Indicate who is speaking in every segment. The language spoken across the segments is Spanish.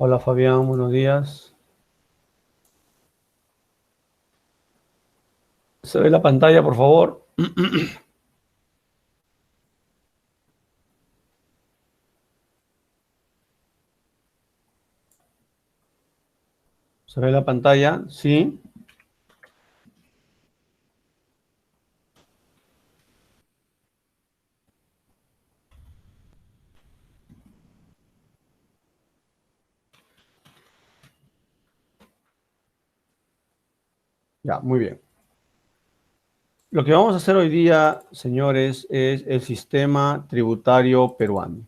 Speaker 1: Hola Fabián, buenos días. ¿Se ve la pantalla, por favor? ¿Se ve la pantalla? Sí. Ya, muy bien. Lo que vamos a hacer hoy día, señores, es el sistema tributario peruano.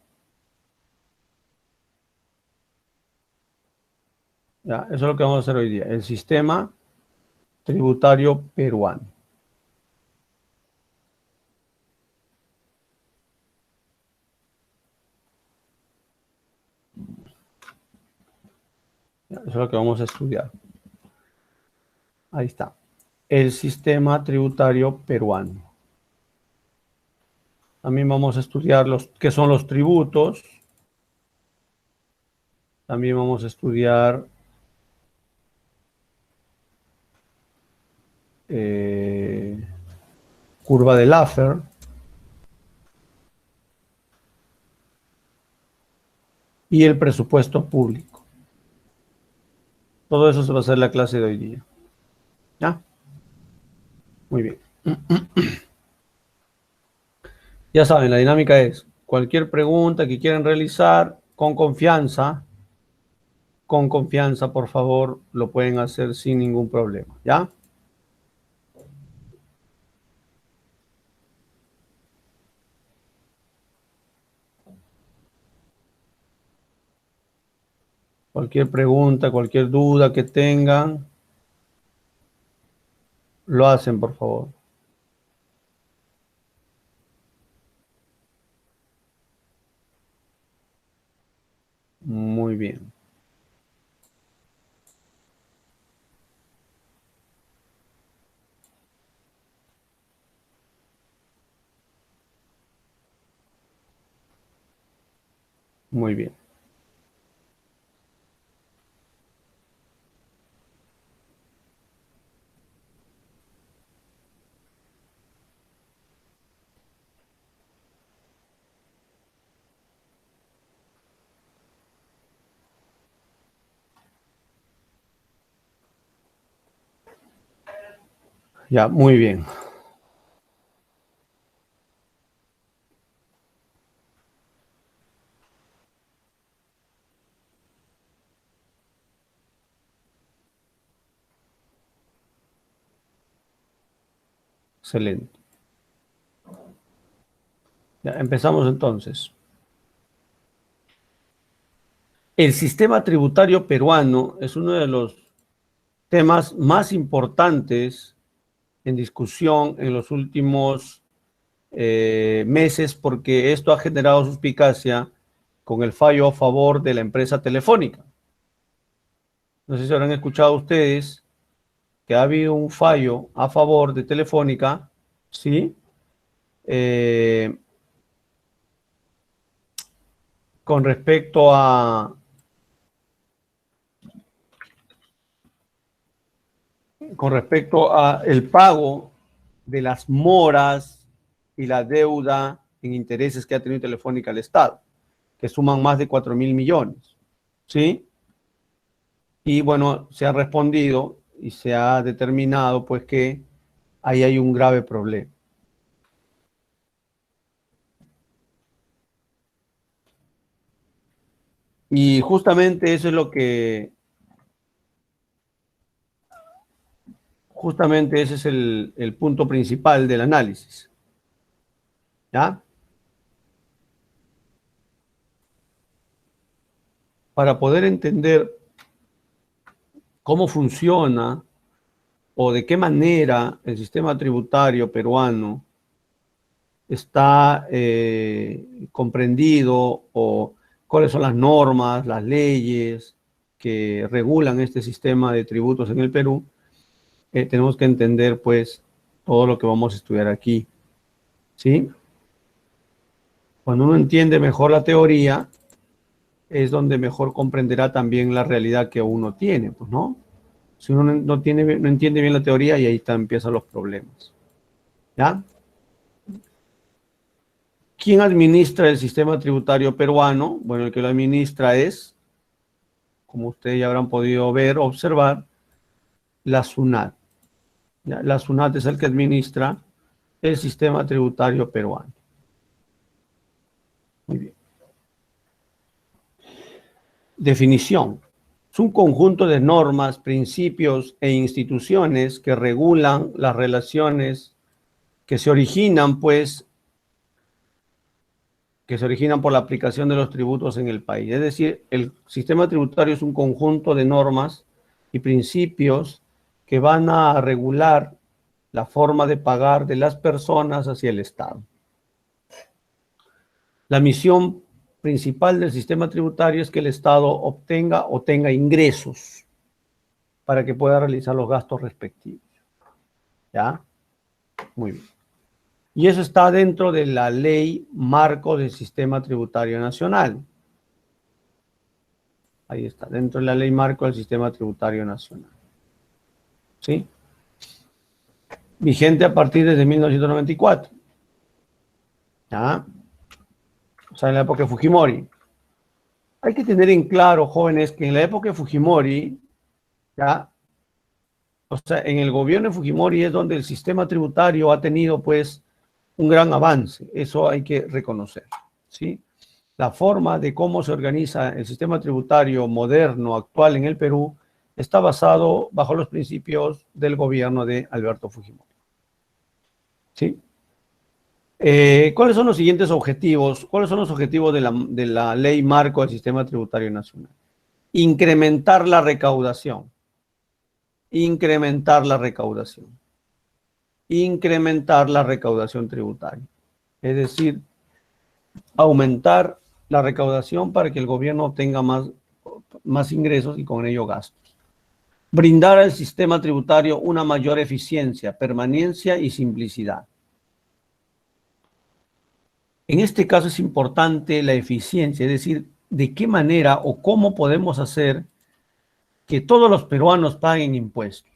Speaker 1: Ya, eso es lo que vamos a hacer hoy día, el sistema tributario peruano. Ya, eso es lo que vamos a estudiar. Ahí está. El sistema tributario peruano. También vamos a estudiar qué son los tributos. También vamos a estudiar curva de Laffer y el presupuesto público. Todo eso se va a hacer la clase de hoy día. ¿Ya? Muy bien. Ya saben, la dinámica es cualquier pregunta que quieran realizar con confianza, por favor, lo pueden hacer sin ningún problema. ¿Ya? Cualquier pregunta, cualquier duda que tengan, lo hacen, por favor. Muy bien. Muy bien. Ya, muy bien. Excelente. Ya, empezamos entonces. El sistema tributario peruano es uno de los temas más importantes en discusión en los últimos meses porque esto ha generado suspicacia con el fallo a favor de la empresa Telefónica. No sé si habrán escuchado ustedes que ha habido un fallo a favor de Telefónica, ¿sí? Eh, con respecto a el pago de las moras y la deuda en intereses que ha tenido Telefónica al Estado, que suman más de 4.000 millones, ¿sí? Y bueno, se ha respondido y se ha determinado pues que ahí hay un grave problema. Y justamente eso es justamente ese es el punto principal del análisis, ¿ya? Para poder entender cómo funciona o de qué manera el sistema tributario peruano está comprendido o cuáles son las normas, las leyes que regulan este sistema de tributos en el Perú, tenemos que entender pues todo lo que vamos a estudiar aquí, ¿sí? Cuando uno entiende mejor la teoría, es donde mejor comprenderá también la realidad que uno tiene, pues, ¿no? Si uno no entiende bien la teoría, y ahí empiezan los problemas. ¿Ya? ¿Quién administra el sistema tributario peruano? Bueno, el que lo administra es, como ustedes ya habrán podido ver, observar, la SUNAT. ¿Ya? La SUNAT es el que administra el sistema tributario peruano. Muy bien. Definición. Es un conjunto de normas, principios e instituciones que regulan las relaciones que se originan, pues, que se originan por la aplicación de los tributos en el país. Es decir, el sistema tributario es un conjunto de normas y principios que van a regular la forma de pagar de las personas hacia el Estado. La misión principal del sistema tributario es que el Estado obtenga o tenga ingresos para que pueda realizar los gastos respectivos. ¿Ya? Muy bien. Y eso está dentro de la ley marco del sistema tributario nacional. Ahí está, dentro de la ley marco del sistema tributario nacional. ¿Sí? Vigente a partir de 1994. ¿Ya? O sea, en la época de Fujimori. Hay que tener en claro, jóvenes, que en la época de Fujimori, ¿ya? O sea, en el gobierno de Fujimori es donde el sistema tributario ha tenido, pues, un gran avance. Eso hay que reconocer, ¿sí? La forma de cómo se organiza el sistema tributario moderno, actual en el Perú, está basado bajo los principios del gobierno de Alberto Fujimori. ¿Sí? ¿Cuáles son los siguientes objetivos? ¿Cuáles son los objetivos de la ley marco del sistema tributario nacional? Incrementar la recaudación. Incrementar la recaudación. Incrementar la recaudación tributaria. Es decir, aumentar la recaudación para que el gobierno tenga más ingresos y con ello gastos. Brindar al sistema tributario una mayor eficiencia, permanencia y simplicidad. En este caso es importante la eficiencia, es decir, de qué manera o cómo podemos hacer que todos los peruanos paguen impuestos.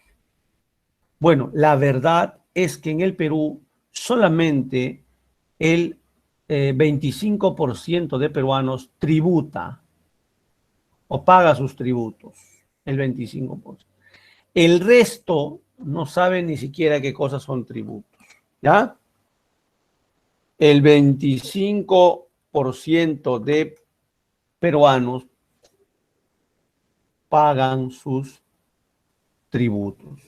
Speaker 1: Bueno, la verdad es que en el Perú solamente el 25% de peruanos tributa o paga sus tributos, el 25%. El resto no sabe ni siquiera qué cosas son tributos, ¿ya? El 25% de peruanos pagan sus tributos.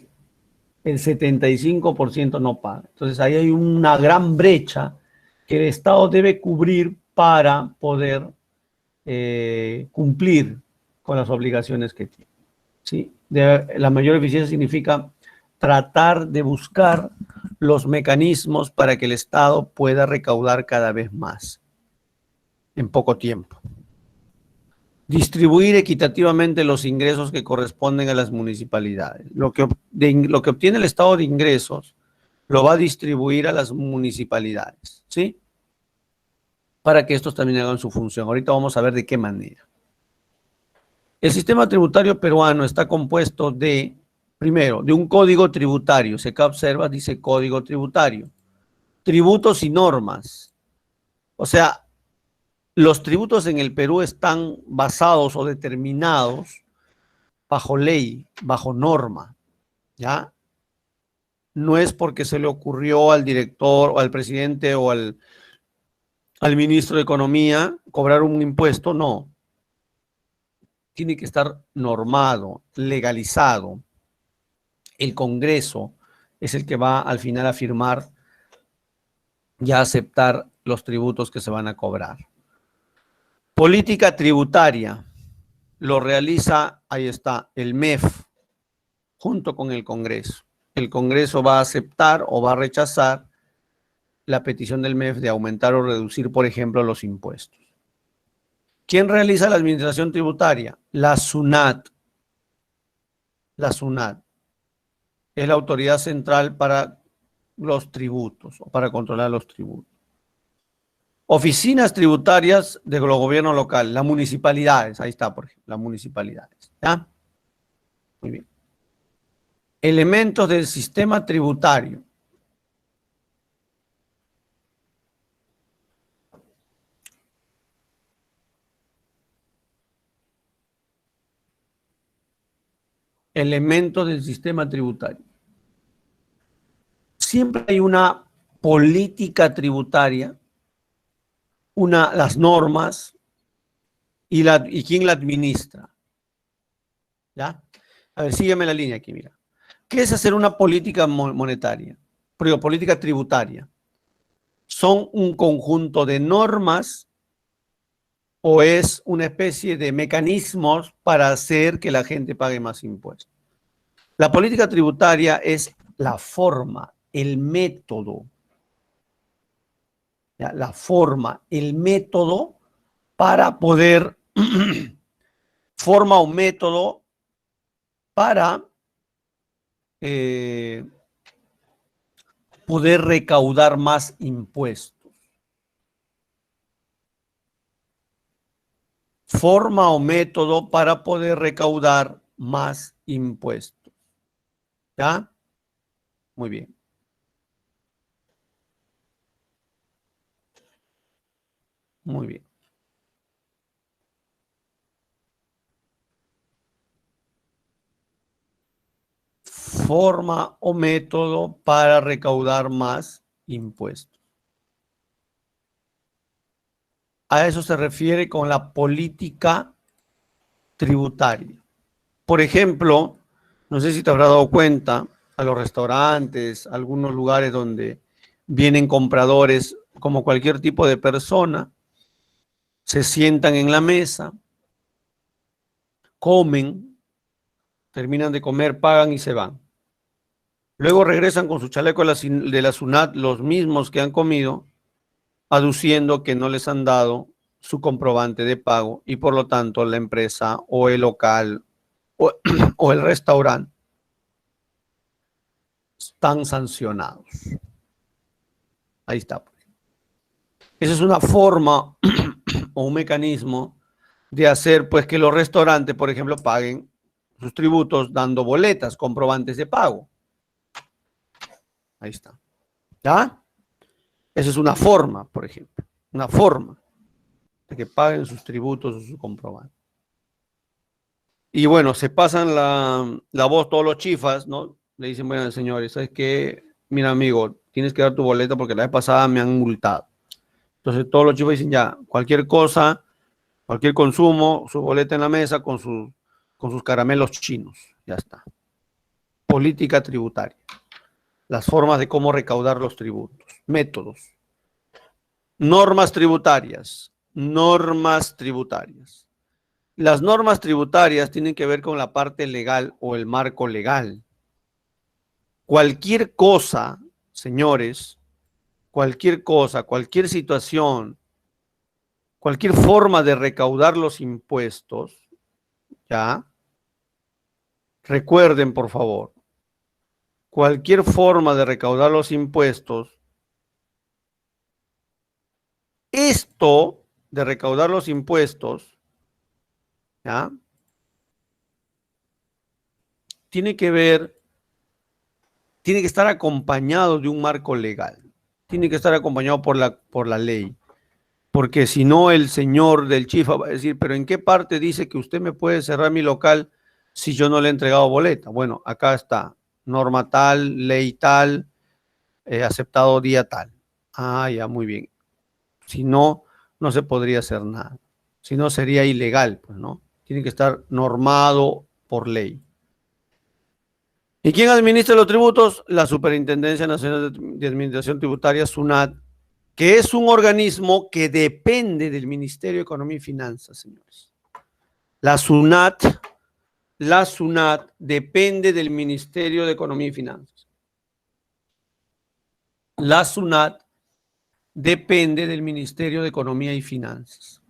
Speaker 1: El 75% no paga. Entonces ahí hay una gran brecha que el Estado debe cubrir para poder cumplir con las obligaciones que tiene. ¿Sí? La mayor eficiencia significa tratar de buscar los mecanismos para que el Estado pueda recaudar cada vez más en poco tiempo. Distribuir equitativamente los ingresos que corresponden a las municipalidades. Lo que obtiene el Estado de ingresos lo va a distribuir a las municipalidades, ¿sí? Para que estos también hagan su función. Ahorita vamos a ver de qué manera. El sistema tributario peruano está compuesto de, primero, de un código tributario. Se acá observa, dice código tributario. Tributos y normas. O sea, los tributos en el Perú están basados o determinados bajo ley, bajo norma, ¿ya? No es porque se le ocurrió al director o al presidente o al ministro de Economía cobrar un impuesto, no. Tiene que estar normado, legalizado. El Congreso es el que va al final a firmar y a aceptar los tributos que se van a cobrar. Política tributaria lo realiza, ahí está, el MEF, junto con el Congreso. El Congreso va a aceptar o va a rechazar la petición del MEF de aumentar o reducir, por ejemplo, los impuestos. ¿Quién realiza la administración tributaria? La SUNAT. La SUNAT es la autoridad central para los tributos o para controlar los tributos. Oficinas tributarias de los gobiernos locales, las municipalidades, ahí está, por ejemplo, las municipalidades. ¿Ya? Muy bien. Elementos del sistema tributario. Elementos del sistema tributario. Siempre hay una política tributaria, las normas y quién la administra. ¿Ya? A ver, sígueme la línea aquí, mira. ¿Qué es hacer una política monetaria? Política tributaria. ¿Son un conjunto de normas o es una especie de mecanismos para hacer que la gente pague más impuestos? La política tributaria es la forma, el método. ¿Ya? La forma, el método para poder, forma o método para poder recaudar más impuestos. Forma o método para poder recaudar más impuestos. ¿Ya? Muy bien. Muy bien. Forma o método para recaudar más impuestos. A eso se refiere con la política tributaria. Por ejemplo, no sé si te habrás dado cuenta, a los restaurantes, algunos lugares donde vienen compradores, como cualquier tipo de persona, se sientan en la mesa, comen, terminan de comer, pagan y se van. Luego regresan con su chaleco de la SUNAT, los mismos que han comido, aduciendo que no les han dado su comprobante de pago y por lo tanto la empresa o el local o el restaurante están sancionados. Ahí está. Esa es una forma o un mecanismo de hacer pues que los restaurantes, por ejemplo, paguen sus tributos dando boletas, comprobantes de pago. Ahí está. ¿Ya? Esa es una forma, por ejemplo. Una forma de que paguen sus tributos o sus comprobantes. Y bueno, se pasan la voz todos los chifas, ¿no? Le dicen, bueno, señores, ¿sabes qué? Mira, amigo, tienes que dar tu boleta porque la vez pasada me han multado. Entonces todos los chifas dicen, ya, cualquier cosa, cualquier consumo, su boleta en la mesa con sus caramelos chinos. Ya está. Política tributaria. Las formas de cómo recaudar los tributos. Métodos. Normas tributarias. Normas tributarias. Las normas tributarias tienen que ver con la parte legal o el marco legal. Cualquier cosa, señores, cualquier cosa, cualquier situación, cualquier forma de recaudar los impuestos, ¿ya? Recuerden, por favor, cualquier forma de recaudar los impuestos, esto de recaudar los impuestos, ¿ya? Tiene que estar acompañado de un marco legal, tiene que estar acompañado por la ley, porque si no el señor del chifa va a decir, pero ¿en qué parte dice que usted me puede cerrar mi local si yo no le he entregado boleta? Bueno, acá está, norma tal, ley tal, aceptado día tal. Ah, ya, muy bien. Si no, no se podría hacer nada. Si no, sería ilegal, pues, ¿no? Tiene que estar normado por ley. ¿Y quién administra los tributos? La Superintendencia Nacional de Administración Tributaria, SUNAT, que es un organismo que depende del Ministerio de Economía y Finanzas, señores. La SUNAT depende del Ministerio de Economía y Finanzas. La SUNAT depende del Ministerio de Economía y Finanzas.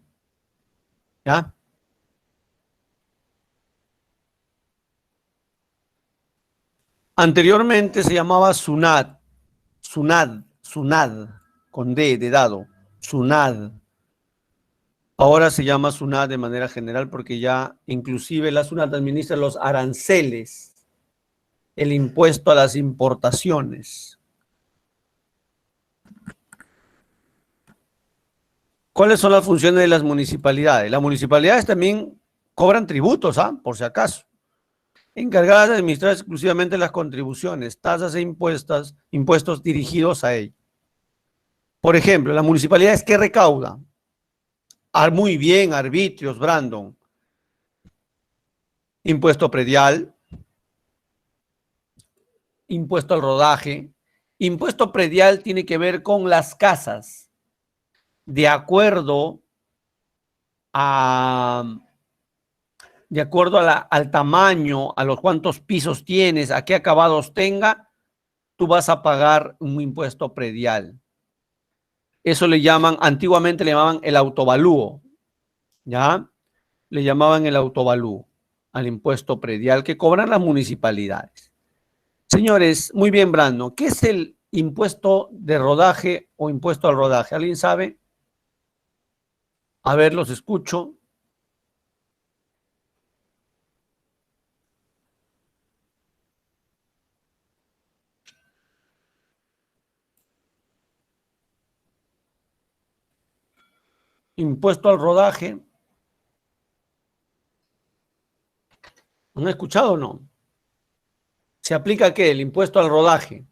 Speaker 1: ¿Ya? Anteriormente se llamaba SUNAT, con D de dado. SUNAT. Ahora se llama SUNAT de manera general porque ya inclusive la SUNAT administra los aranceles, el impuesto a las importaciones. ¿Cuáles son las funciones de las municipalidades? Las municipalidades también cobran tributos, por si acaso, encargadas de administrar exclusivamente las contribuciones, tasas e impuestos dirigidos a ello. Por ejemplo, las municipalidades, ¿qué recaudan? Muy bien, arbitrios, Brandon. Impuesto predial, impuesto al rodaje. Impuesto predial tiene que ver con las casas, de acuerdo al tamaño, a los cuántos pisos tienes, a qué acabados tenga, tú vas a pagar un impuesto predial. Eso antiguamente le llamaban el autovalúo, ¿ya? Le llamaban el autovalúo al impuesto predial que cobran las municipalidades. Señores, muy bien, Brandon, ¿qué es el impuesto de rodaje o impuesto al rodaje? ¿Alguien sabe? A ver, los escucho. Impuesto al rodaje. ¿Han escuchado o no? ¿Se aplica qué? El impuesto al rodaje.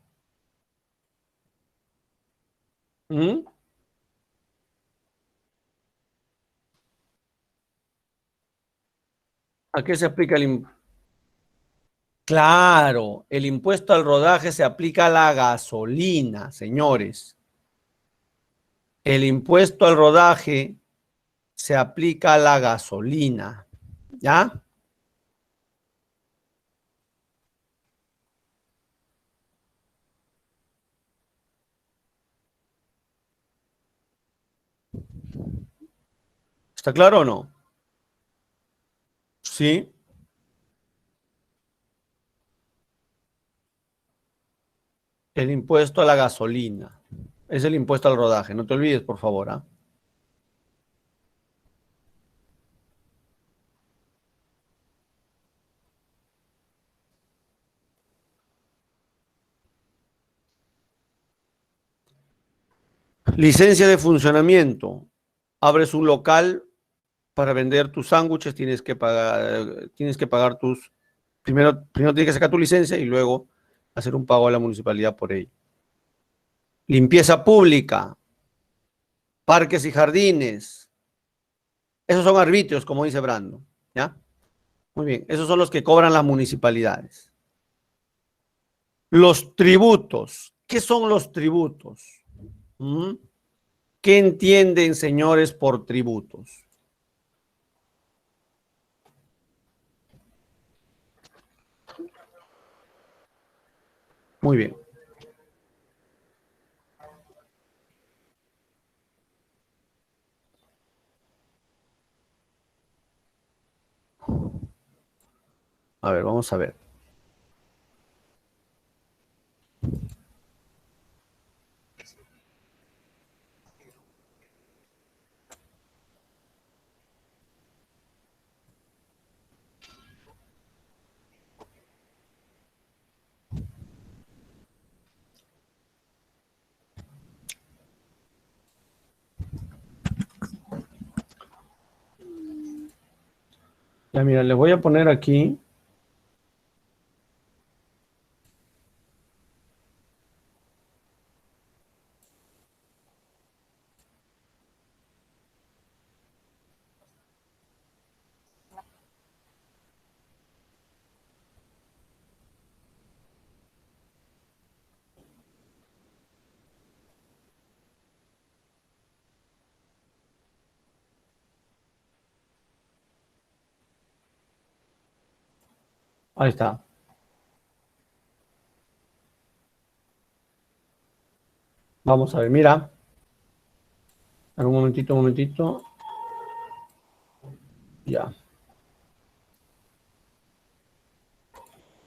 Speaker 1: ¿Mm? ¿A qué se aplica el impuesto? Claro, el impuesto al rodaje se aplica a la gasolina, señores. El impuesto al rodaje se aplica a la gasolina, ¿ya? ¿Está claro o no? Sí. El impuesto a la gasolina. Es el impuesto al rodaje. No te olvides, por favor, ¿ah? Licencia de funcionamiento. Abres un local para vender tus sándwiches, tienes que pagar tus... Primero tienes que sacar tu licencia y luego hacer un pago a la municipalidad por ello. Limpieza pública, parques y jardines. Esos son arbitrios, como dice Brando, ¿ya? Muy bien, esos son los que cobran las municipalidades. Los tributos. ¿Qué son los tributos? ¿Qué entienden, señores, por tributos? Muy bien. A ver, vamos a ver. Ya, mira, les voy a poner aquí. Ahí está. Vamos a ver, mira. Un momentito, un momentito. Ya.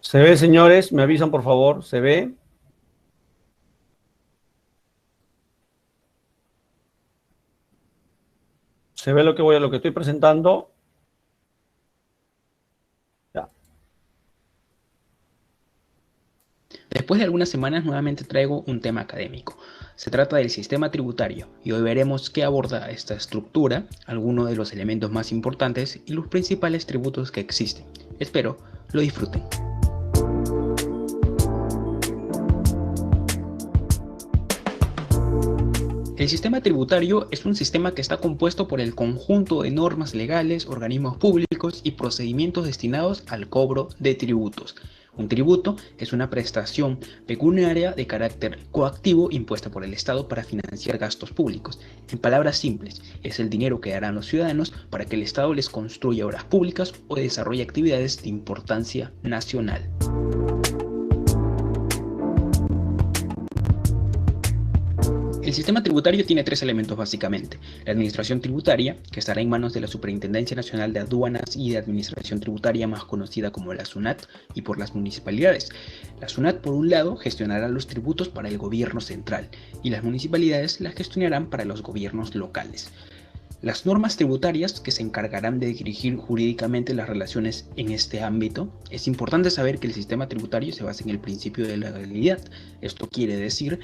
Speaker 1: ¿Se ve, señores? Me avisan, por favor. ¿Se ve? ¿Se ve lo que estoy presentando? Ya.
Speaker 2: Después de algunas semanas nuevamente traigo un tema académico. Se trata del sistema tributario y hoy veremos qué aborda esta estructura, algunos de los elementos más importantes y los principales tributos que existen. Espero lo disfruten. El sistema tributario es un sistema que está compuesto por el conjunto de normas legales, organismos públicos y procedimientos destinados al cobro de tributos. Un tributo es una prestación pecuniaria de carácter coactivo impuesta por el Estado para financiar gastos públicos. En palabras simples, es el dinero que darán los ciudadanos para que el Estado les construya obras públicas o desarrolle actividades de importancia nacional. El sistema tributario tiene tres elementos básicamente. La administración tributaria, que estará en manos de la Superintendencia Nacional de Aduanas y de Administración Tributaria, más conocida como la SUNAT, y por las municipalidades. La SUNAT, por un lado, gestionará los tributos para el gobierno central y las municipalidades las gestionarán para los gobiernos locales. Las normas tributarias que se encargarán de dirigir jurídicamente las relaciones en este ámbito. Es importante saber que el sistema tributario se basa en el principio de legalidad. Esto quiere decir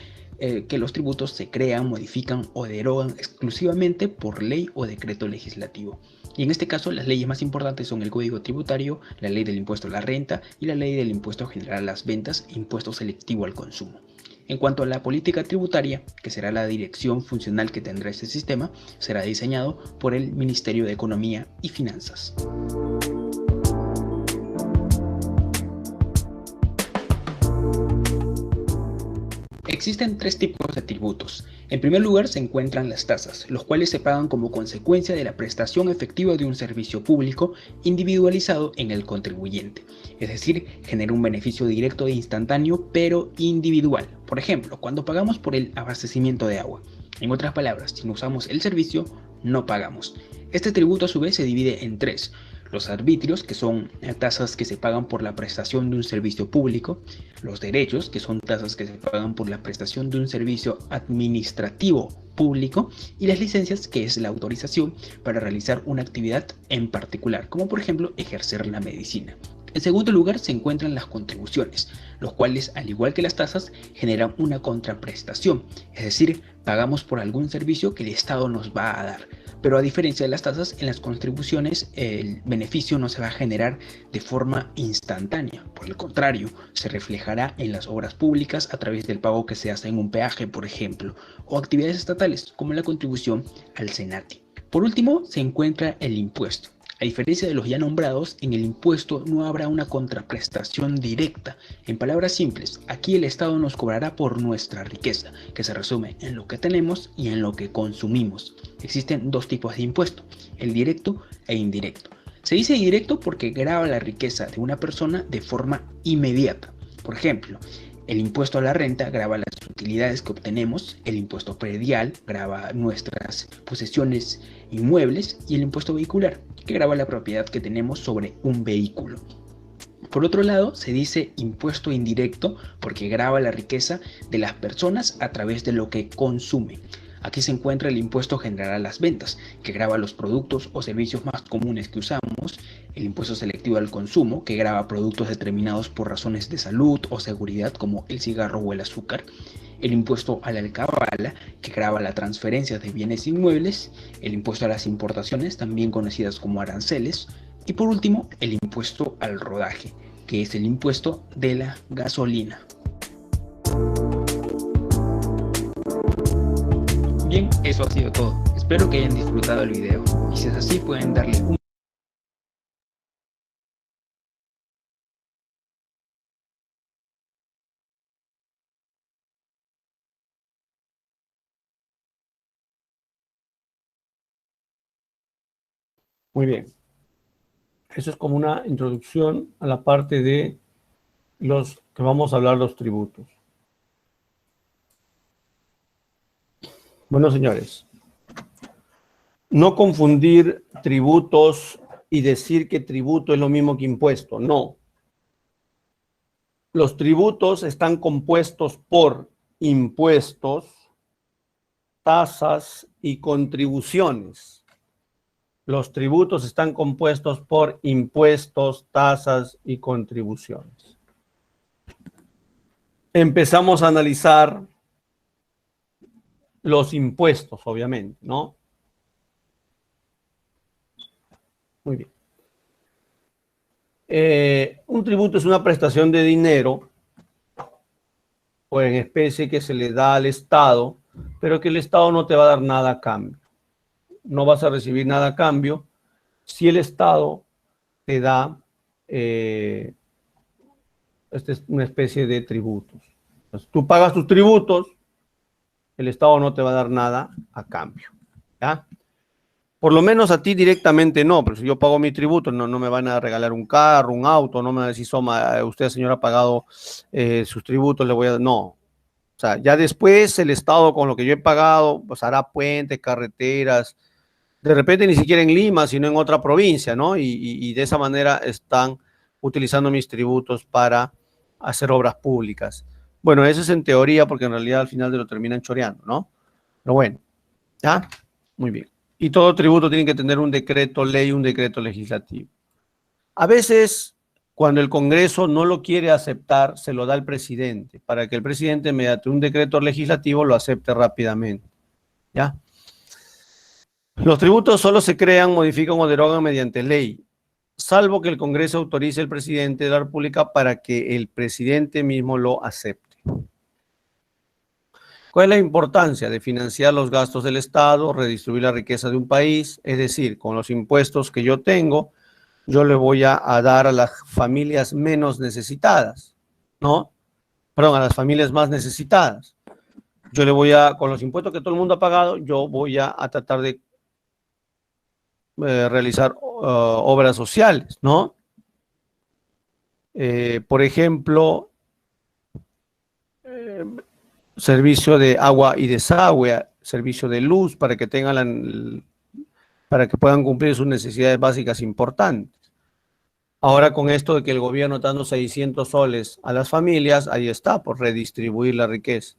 Speaker 2: que los tributos se crean, modifican o derogan exclusivamente por ley o decreto legislativo. Y en este caso las leyes más importantes son el Código Tributario, la Ley del Impuesto a la Renta y la Ley del Impuesto General a las Ventas e Impuesto Selectivo al Consumo. En cuanto a la política tributaria, que será la dirección funcional que tendrá este sistema, será diseñado por el Ministerio de Economía y Finanzas. Existen tres tipos de tributos. En primer lugar se encuentran las tasas, los cuales se pagan como consecuencia de la prestación efectiva de un servicio público individualizado en el contribuyente. Es decir, genera un beneficio directo e instantáneo, pero individual. Por ejemplo, cuando pagamos por el abastecimiento de agua. En otras palabras, si no usamos el servicio, no pagamos. Este tributo a su vez se divide en tres. Los arbitrios, que son tasas que se pagan por la prestación de un servicio público, los derechos, que son tasas que se pagan por la prestación de un servicio administrativo público, y las licencias, que es la autorización para realizar una actividad en particular, como por ejemplo ejercer la medicina. En segundo lugar se encuentran las contribuciones, los cuales, al igual que las tasas, generan una contraprestación, es decir, pagamos por algún servicio que el Estado nos va a dar. Pero a diferencia de las tasas, en las contribuciones el beneficio no se va a generar de forma instantánea. Por el contrario, se reflejará en las obras públicas a través del pago que se hace en un peaje, por ejemplo, o actividades estatales como la contribución al SENATI. Por último, se encuentra el impuesto. A diferencia de los ya nombrados, en el impuesto no habrá una contraprestación directa. En palabras simples, aquí el Estado nos cobrará por nuestra riqueza, que se resume en lo que tenemos y en lo que consumimos. Existen dos tipos de impuesto, el directo e indirecto. Se dice directo porque grava la riqueza de una persona de forma inmediata. Por ejemplo, el impuesto a la renta grava las utilidades que obtenemos, el impuesto predial grava nuestras posesiones inmuebles y el impuesto vehicular, que grava la propiedad que tenemos sobre un vehículo. Por otro lado, se dice impuesto indirecto porque grava la riqueza de las personas a través de lo que consumen. Aquí se encuentra el impuesto general a las ventas, que grava los productos o servicios más comunes que usamos, el impuesto selectivo al consumo, que grava productos determinados por razones de salud o seguridad como el cigarro o el azúcar, el impuesto a la alcabala, que grava la transferencia de bienes inmuebles, el impuesto a las importaciones, también conocidas como aranceles, y por último, el impuesto al rodaje, que es el impuesto de la gasolina. Bien, eso ha sido todo. Espero que hayan disfrutado el video. Y si es así, pueden darle un
Speaker 1: Muy bien. Eso es como una introducción a la parte de los que vamos a hablar, los tributos. Bueno, señores, no confundir tributos y decir que tributo es lo mismo que impuesto. No. Los tributos están compuestos por impuestos, tasas y contribuciones. Los tributos están compuestos por impuestos, tasas y contribuciones. Empezamos a analizar los impuestos, obviamente, ¿no? Muy bien. Un tributo es una prestación de dinero o en especie que se le da al Estado, pero que el Estado no te va a dar nada a cambio. No vas a recibir nada a cambio si el Estado te da esta es una especie de tributos. Entonces, tú pagas tus tributos, el Estado no te va a dar nada a cambio. ¿Ya? Por lo menos a ti directamente no, pero si yo pago mi tributo, no me van a regalar un carro, un auto, no me van a decir, Soma, usted, señor, ha pagado sus tributos, le voy a dar. No. O sea, ya después el Estado con lo que yo he pagado, pues hará puentes, carreteras, de repente ni siquiera en Lima, sino en otra provincia, ¿no? Y de esa manera están utilizando mis tributos para hacer obras públicas. Bueno, eso es en teoría, porque en realidad al final lo terminan choreando, ¿no? Pero bueno, ¿ya? Muy bien. Y todo tributo tiene que tener un decreto ley, un decreto legislativo. A veces, cuando el Congreso no lo quiere aceptar, se lo da al presidente, para que el presidente, mediante un decreto legislativo, lo acepte rápidamente. ¿Ya? Los tributos solo se crean, modifican o derogan mediante ley, salvo que el Congreso autorice al presidente de la República para que el presidente mismo lo acepte. ¿Cuál es la importancia de financiar los gastos del Estado, redistribuir la riqueza de un país? Es decir, con los impuestos que yo tengo, yo le voy a dar a las familias menos necesitadas, ¿no? Perdón, a las familias más necesitadas. Yo le voy a, con los impuestos que todo el mundo ha pagado, yo voy a tratar de realizar obras sociales, ¿no? Por ejemplo, servicio de agua y desagüe, servicio de luz para que tengan para que puedan cumplir sus necesidades básicas importantes. Ahora con esto de que el gobierno está dando 600 soles a las familias, ahí está, por redistribuir la riqueza.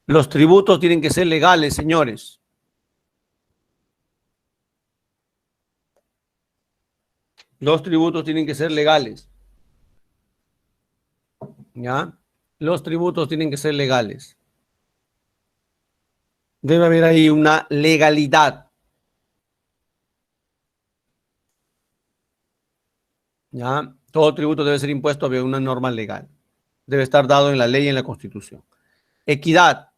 Speaker 1: Los tributos tienen que ser legales, señores. Los tributos tienen que ser legales. ¿Ya? Los tributos tienen que ser legales. Debe haber ahí una legalidad. ¿Ya? Todo tributo debe ser impuesto a una norma legal. Debe estar dado en la ley y en la Constitución. Equidad.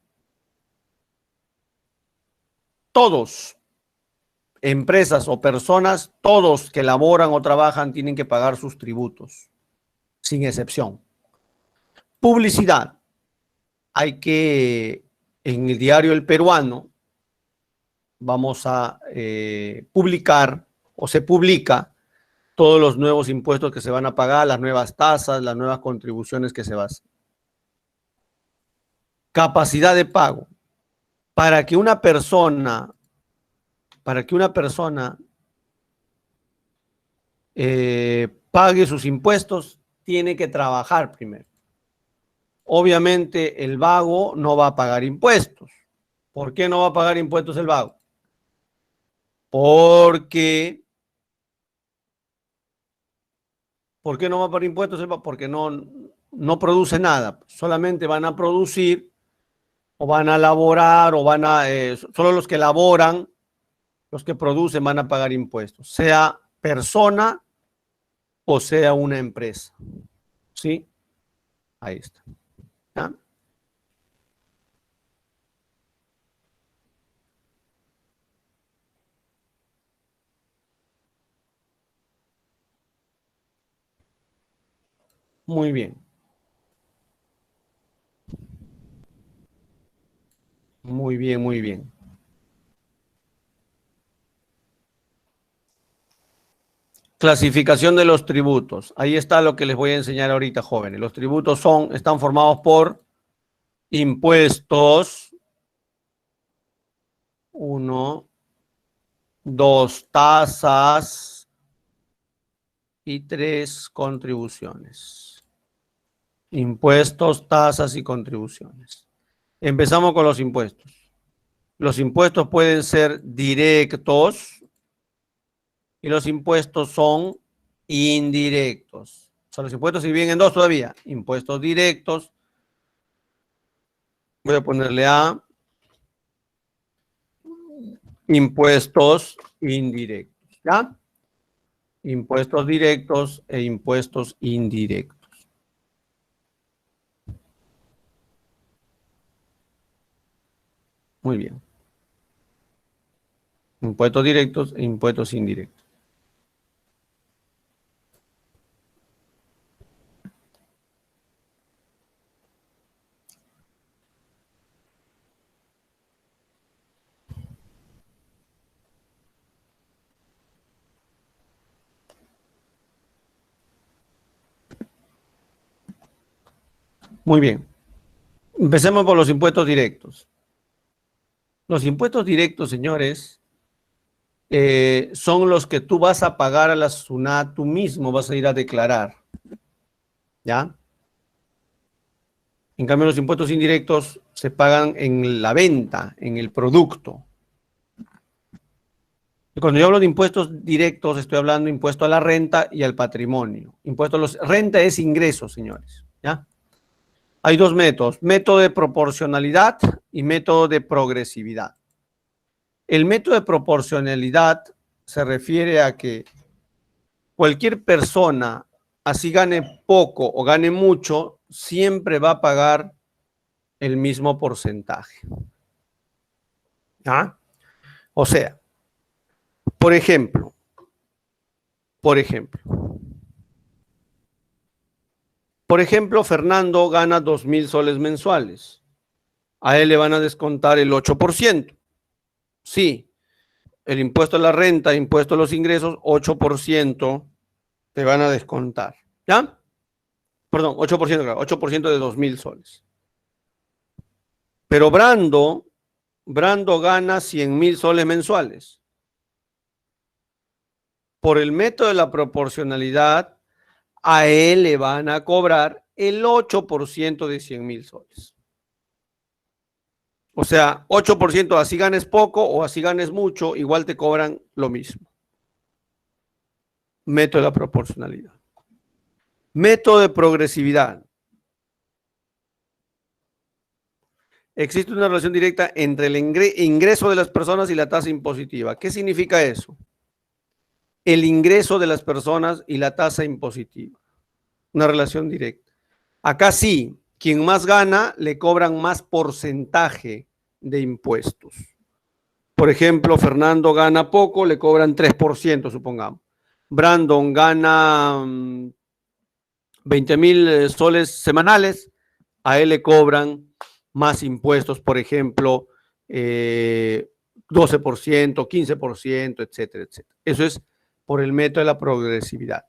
Speaker 1: Todos, empresas o personas, todos que laboran o trabajan tienen que pagar sus tributos, sin excepción. Publicidad. Hay que, en el diario El Peruano, vamos a publicar o se publica todos los nuevos impuestos que se van a pagar, las nuevas tasas, las nuevas contribuciones que se van a hacer. Capacidad de pago. Para que una persona pague sus impuestos, tiene que trabajar primero. Obviamente el vago no va a pagar impuestos. ¿Por qué no va a pagar impuestos el vago? ¿Por qué no va a pagar impuestos el vago? Porque no produce nada. Solamente van a producir o van a laborar o van a... solo los que laboran, los que producen van a pagar impuestos. Sea persona o sea una empresa. ¿Sí? Ahí está. ¿Ya? Muy bien. Muy bien, muy bien. Clasificación de los tributos. Ahí está lo que les voy a enseñar ahorita, jóvenes. Los tributos están formados por impuestos. 1, 2, tasas y 3, contribuciones. Impuestos, tasas y contribuciones. Empezamos con los impuestos. Los impuestos pueden ser directos y los impuestos son indirectos. O sea, los impuestos se dividen en dos todavía. Impuestos directos. Voy a ponerle A. Impuestos indirectos. ¿Ya? Impuestos directos e impuestos indirectos. Muy bien. Impuestos directos e impuestos indirectos. Muy bien. Empecemos por los impuestos directos. Los impuestos directos, señores, son los que tú vas a pagar a la SUNAT, tú mismo vas a ir a declarar. ¿Ya? En cambio, los impuestos indirectos se pagan en la venta, en el producto. Y cuando yo hablo de impuestos directos, estoy hablando de impuesto a la renta y al patrimonio. Impuesto a los... Renta es ingreso, señores. ¿Ya? Hay dos métodos, método de proporcionalidad y método de progresividad. El método de proporcionalidad se refiere a que cualquier persona, así gane poco o gane mucho, siempre va a pagar el mismo porcentaje. ¿Ah? O sea, por ejemplo, Fernando gana 2,000 soles mensuales. A él le van a descontar el 8%. Sí, el impuesto a la renta, impuesto a los ingresos, 8% te van a descontar. ¿Ya? Perdón, 8%, claro, 8% de 2,000 soles. Pero Brando gana 100,000 soles mensuales. Por el método de la proporcionalidad, a él le van a cobrar el 8% de 100,000 soles. O sea, 8%, así ganes poco o así ganes mucho, igual te cobran lo mismo. Método de la proporcionalidad. Método de progresividad. Existe una relación directa entre el ingreso de las personas y la tasa impositiva. ¿Qué significa eso? El ingreso de las personas y la tasa impositiva. Una relación directa. Acá sí, quien más gana le cobran más porcentaje de impuestos. Por ejemplo, Fernando gana poco, le cobran 3%, supongamos. Brandon gana 20,000 soles semanales, a él le cobran más impuestos, por ejemplo, 12%, 15%, etcétera, etcétera. Eso es por el método de la progresividad.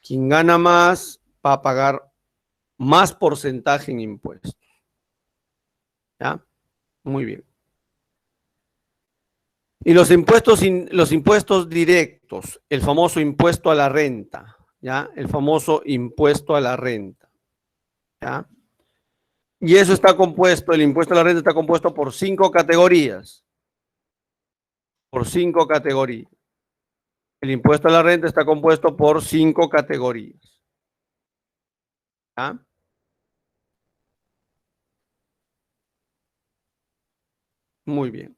Speaker 1: Quien gana más va a pagar más porcentaje en impuestos. ¿Ya? Muy bien. Y los impuestos directos, el famoso impuesto a la renta, ¿ya? El famoso impuesto a la renta, ¿ya? Y eso está compuesto, el impuesto a la renta está compuesto por 5 categorías. Por 5 categorías. El impuesto a la renta está compuesto por 5 categorías. ¿Ya? Muy bien.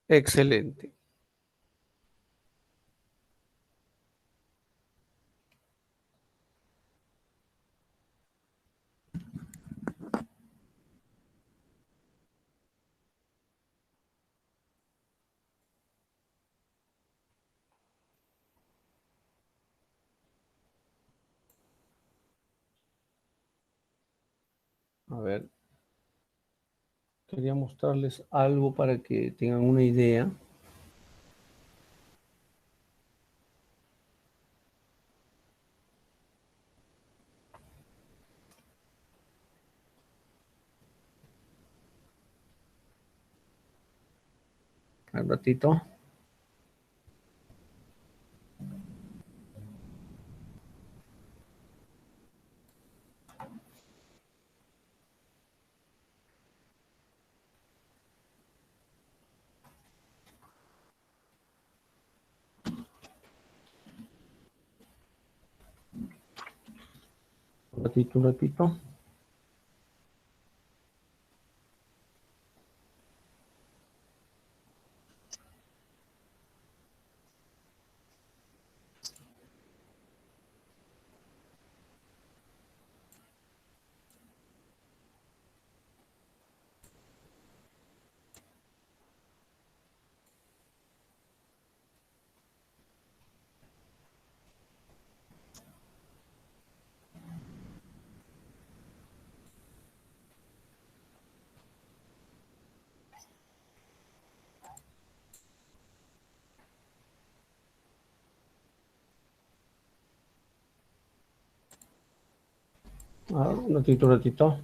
Speaker 1: Excelente. A ver, quería mostrarles algo para que tengan una idea. Un ratito. Un ratito. Un ratito.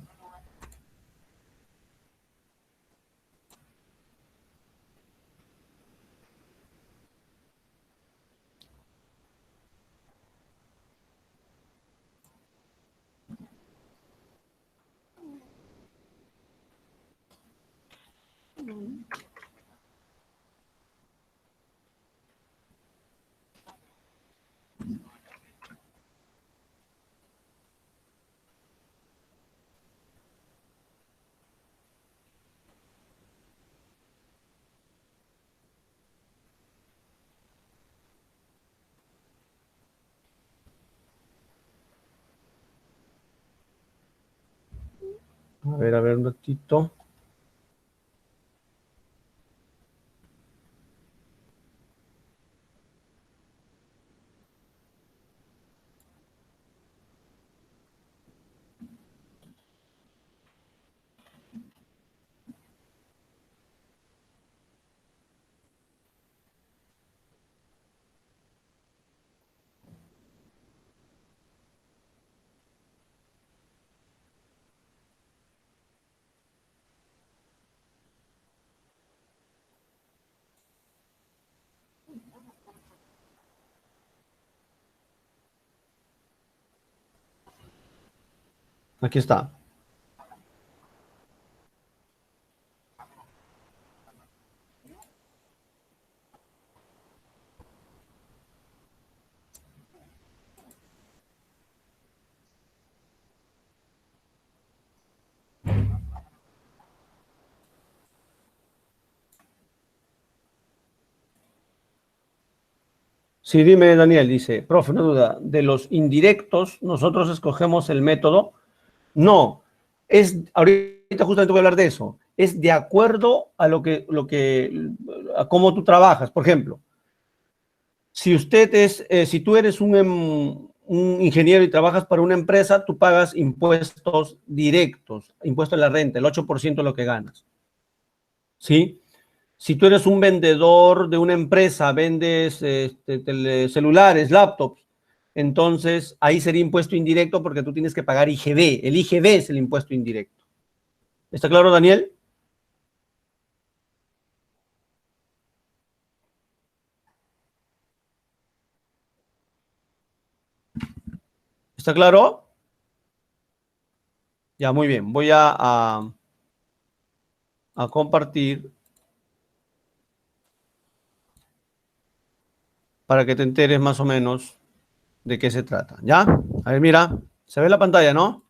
Speaker 1: A ver, un ratito. Aquí está. Sí, dime, Daniel, dice, profe, una duda. De los indirectos, ¿nosotros escogemos el método? No, ahorita justamente voy a hablar de eso. Es de acuerdo a a cómo tú trabajas. Por ejemplo, si tú eres un ingeniero y trabajas para una empresa, tú pagas impuestos directos, impuesto a la renta, el 8% de lo que ganas. ¿Sí? Si tú eres un vendedor de una empresa, vendes celulares, laptops, entonces ahí sería impuesto indirecto porque tú tienes que pagar IGB. El IGB es el impuesto indirecto. ¿Está claro, Daniel? ¿Está claro? Ya, muy bien. Voy a compartir para que te enteres más o menos de qué se trata. ¿Ya? A ver, mira, se ve la pantalla, ¿no?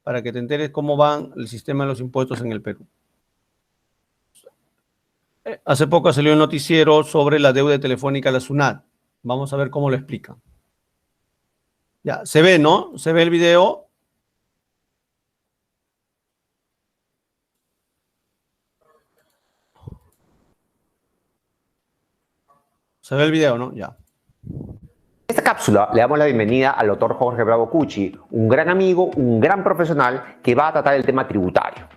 Speaker 1: Para que te enteres cómo va el sistema de los impuestos en el Perú. Hace poco salió el noticiero sobre la deuda telefónica a la SUNAT. Vamos a ver cómo lo explica. Ya, se ve, ¿no? ¿Se ve el video? Se ve el video, ¿no? Ya.
Speaker 3: En esta cápsula le damos la bienvenida al doctor Jorge Bravo Cuchi, un gran amigo, un gran profesional que va a tratar el tema tributario.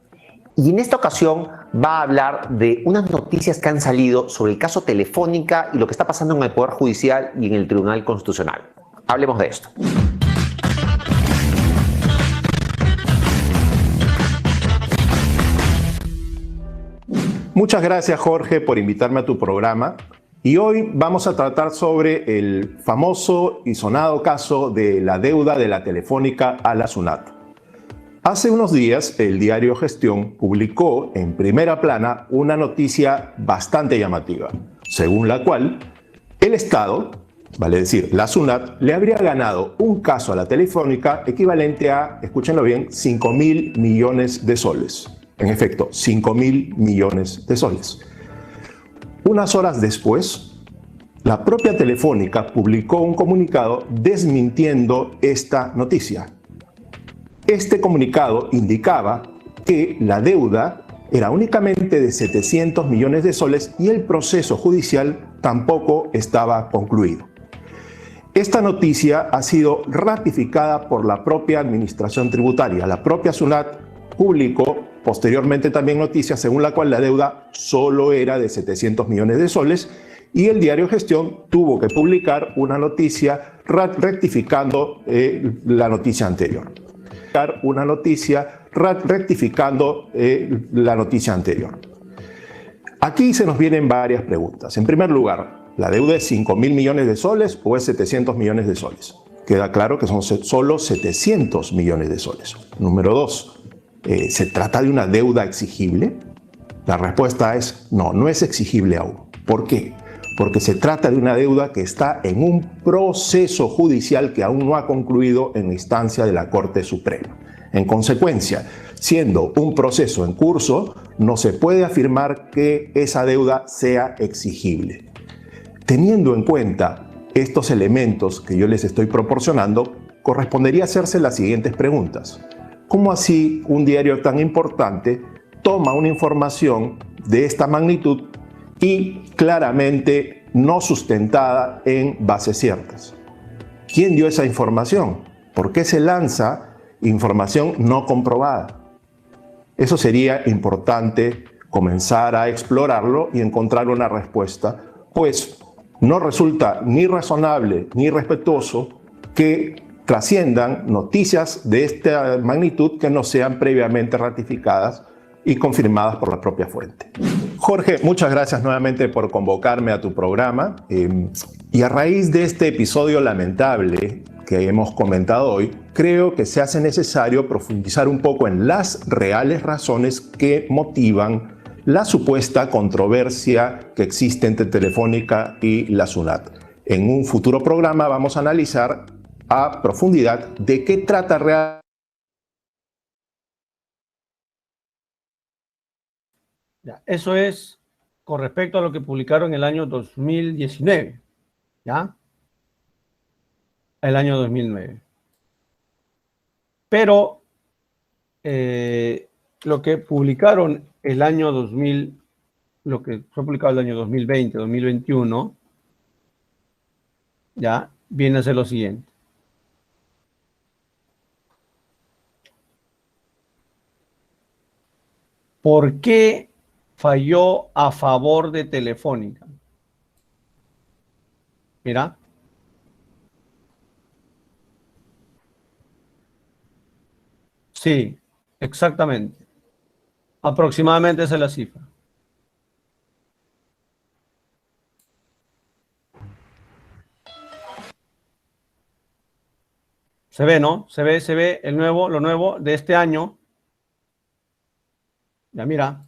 Speaker 3: Y en esta ocasión va a hablar de unas noticias que han salido sobre el caso Telefónica y lo que está pasando en el Poder Judicial y en el Tribunal Constitucional. Hablemos de esto.
Speaker 4: Muchas gracias, Jorge, por invitarme a tu programa. Y hoy vamos a tratar sobre el famoso y sonado caso de la deuda de la Telefónica a la SUNAT. Hace unos días, el diario Gestión publicó en primera plana una noticia bastante llamativa, según la cual el Estado, vale decir, la SUNAT, le habría ganado un caso a la Telefónica equivalente a, escúchenlo bien, 5.000 millones de soles. En efecto, 5.000 millones de soles. Unas horas después, la propia Telefónica publicó un comunicado desmintiendo esta noticia. Este comunicado indicaba que la deuda era únicamente de 700 millones de soles y el proceso judicial tampoco estaba concluido. Esta noticia ha sido ratificada por la propia Administración Tributaria. La propia SUNAT publicó posteriormente también noticias según la cual la deuda solo era de 700 millones de soles y el diario Gestión tuvo que publicar una noticia rectificando la noticia anterior. Aquí se nos vienen varias preguntas. En primer lugar, ¿la deuda es 5.000 millones de soles o es 700 millones de soles? Queda claro que son solo 700 millones de soles. Número 2. ¿Se trata de una deuda exigible? La respuesta es no, no es exigible aún. ¿Por qué? Porque se trata de una deuda que está en un proceso judicial que aún no ha concluido en la instancia de la Corte Suprema. En consecuencia, siendo un proceso en curso, no se puede afirmar que esa deuda sea exigible. Teniendo en cuenta estos elementos que yo les estoy proporcionando, correspondería hacerse las siguientes preguntas. ¿Cómo así un diario tan importante toma una información de esta magnitud y claramente no sustentada en bases ciertas? ¿Quién dio esa información? ¿Por qué se lanza información no comprobada? Eso sería importante comenzar a explorarlo y encontrar una respuesta, pues no resulta ni razonable ni respetuoso que trasciendan noticias de esta magnitud que no sean previamente ratificadas y confirmadas por la propia fuente. Jorge, muchas gracias nuevamente por convocarme a tu programa. Y a raíz de este episodio lamentable que hemos comentado hoy, creo que se hace necesario profundizar un poco en las reales razones que motivan la supuesta controversia que existe entre Telefónica y la SUNAT. En un futuro programa vamos a analizar a profundidad de qué trata realmente.
Speaker 1: Eso es con respecto a lo que publicaron el año 2019, ¿ya? El año 2009. Pero lo que publicaron el año 2000, lo que fue publicado el año 2020, 2021, ya, viene a ser lo siguiente. ¿Por qué falló a favor de Telefónica? Mira. Sí, exactamente. Aproximadamente esa es la cifra. Se ve, ¿no? Se ve el nuevo, lo nuevo de este año. Ya mira.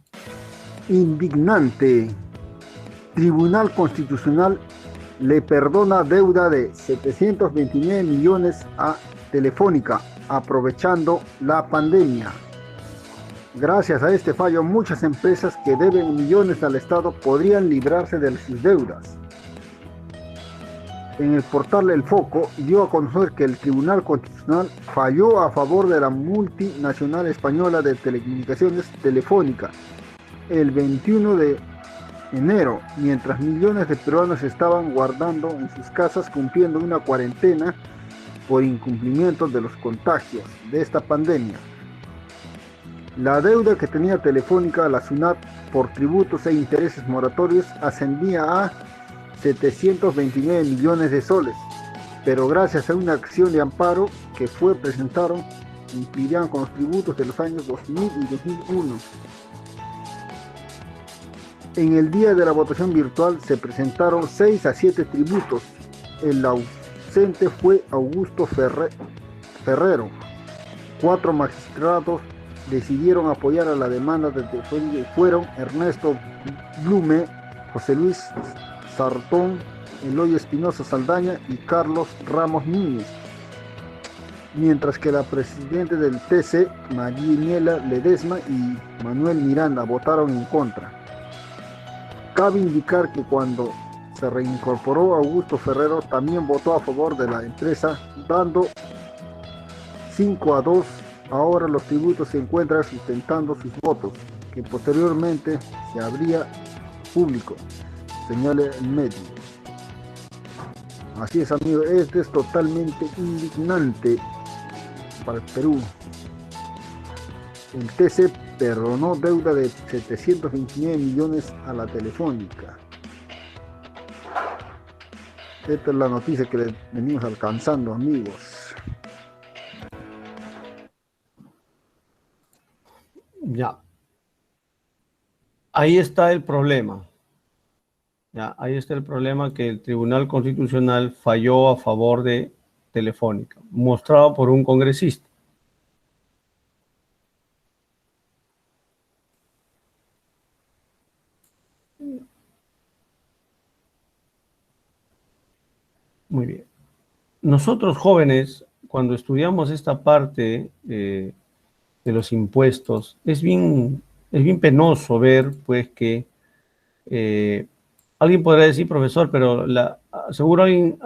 Speaker 5: Indignante. Tribunal Constitucional le perdona deuda de 729 millones a Telefónica, aprovechando la pandemia. Gracias a este fallo, muchas empresas que deben millones al Estado podrían librarse de sus deudas. En el portal El Foco dio a conocer que el Tribunal Constitucional falló a favor de la multinacional española de telecomunicaciones Telefónica el 21 de enero, mientras millones de peruanos estaban guardando en sus casas cumpliendo una cuarentena por incumplimiento de los contagios de esta pandemia. La deuda que tenía Telefónica a la SUNAT por tributos e intereses moratorios ascendía a 729 millones de soles, pero gracias a una acción de amparo que presentaron, cumplirían con los tributos de los años 2000 y 2001. En el día de la votación virtual se presentaron 6 a 7 tributos. El ausente fue Augusto Ferrero. 4 magistrados decidieron apoyar a la demanda de Telefónica y fueron Ernesto Blume, José Luis Sartón, Eloy Espinosa Saldaña y Carlos Ramos Núñez, mientras que la presidenta del TC, Mariela Ledesma y Manuel Miranda, votaron en contra. Cabe indicar que cuando se reincorporó Augusto Ferrero, también votó a favor de la empresa, dando 5-2. Ahora los tributos se encuentran sustentando sus votos, que posteriormente se habría público, señala el medio. Así es, amigos, esto es totalmente indignante para el Perú. El TC perdonó deuda de 729 millones a la Telefónica. Esta es la noticia que les venimos alcanzando, amigos.
Speaker 1: Ya. Ahí está el problema. Ya, ahí está el problema, que el Tribunal Constitucional falló a favor de Telefónica, mostrado por un congresista. Muy bien. Nosotros jóvenes, cuando estudiamos esta parte de los impuestos, es bien penoso ver, pues, que alguien podrá decir, profesor, pero seguro alguien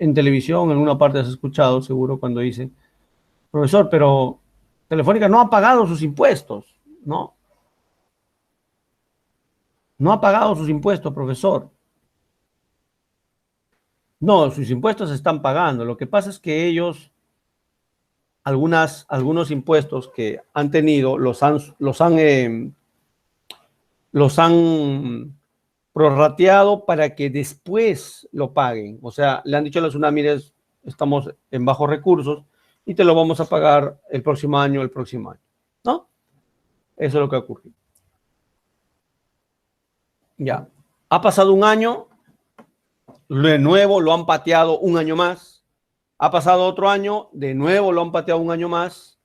Speaker 1: en televisión, en alguna parte has escuchado, seguro, cuando dice, profesor, pero Telefónica no ha pagado sus impuestos, ¿no? No ha pagado sus impuestos, profesor. No, sus impuestos se están pagando. Lo que pasa es que ellos, algunos impuestos que han tenido, los han prorrateado para que después lo paguen. O sea, le han dicho a la SUNAT, mire, estamos en bajos recursos y te lo vamos a pagar el próximo año, ¿no? Eso es lo que ha ocurrido. Ya. Ha pasado un año, de nuevo lo han pateado un año más. Ha pasado otro año, de nuevo lo han pateado un año más.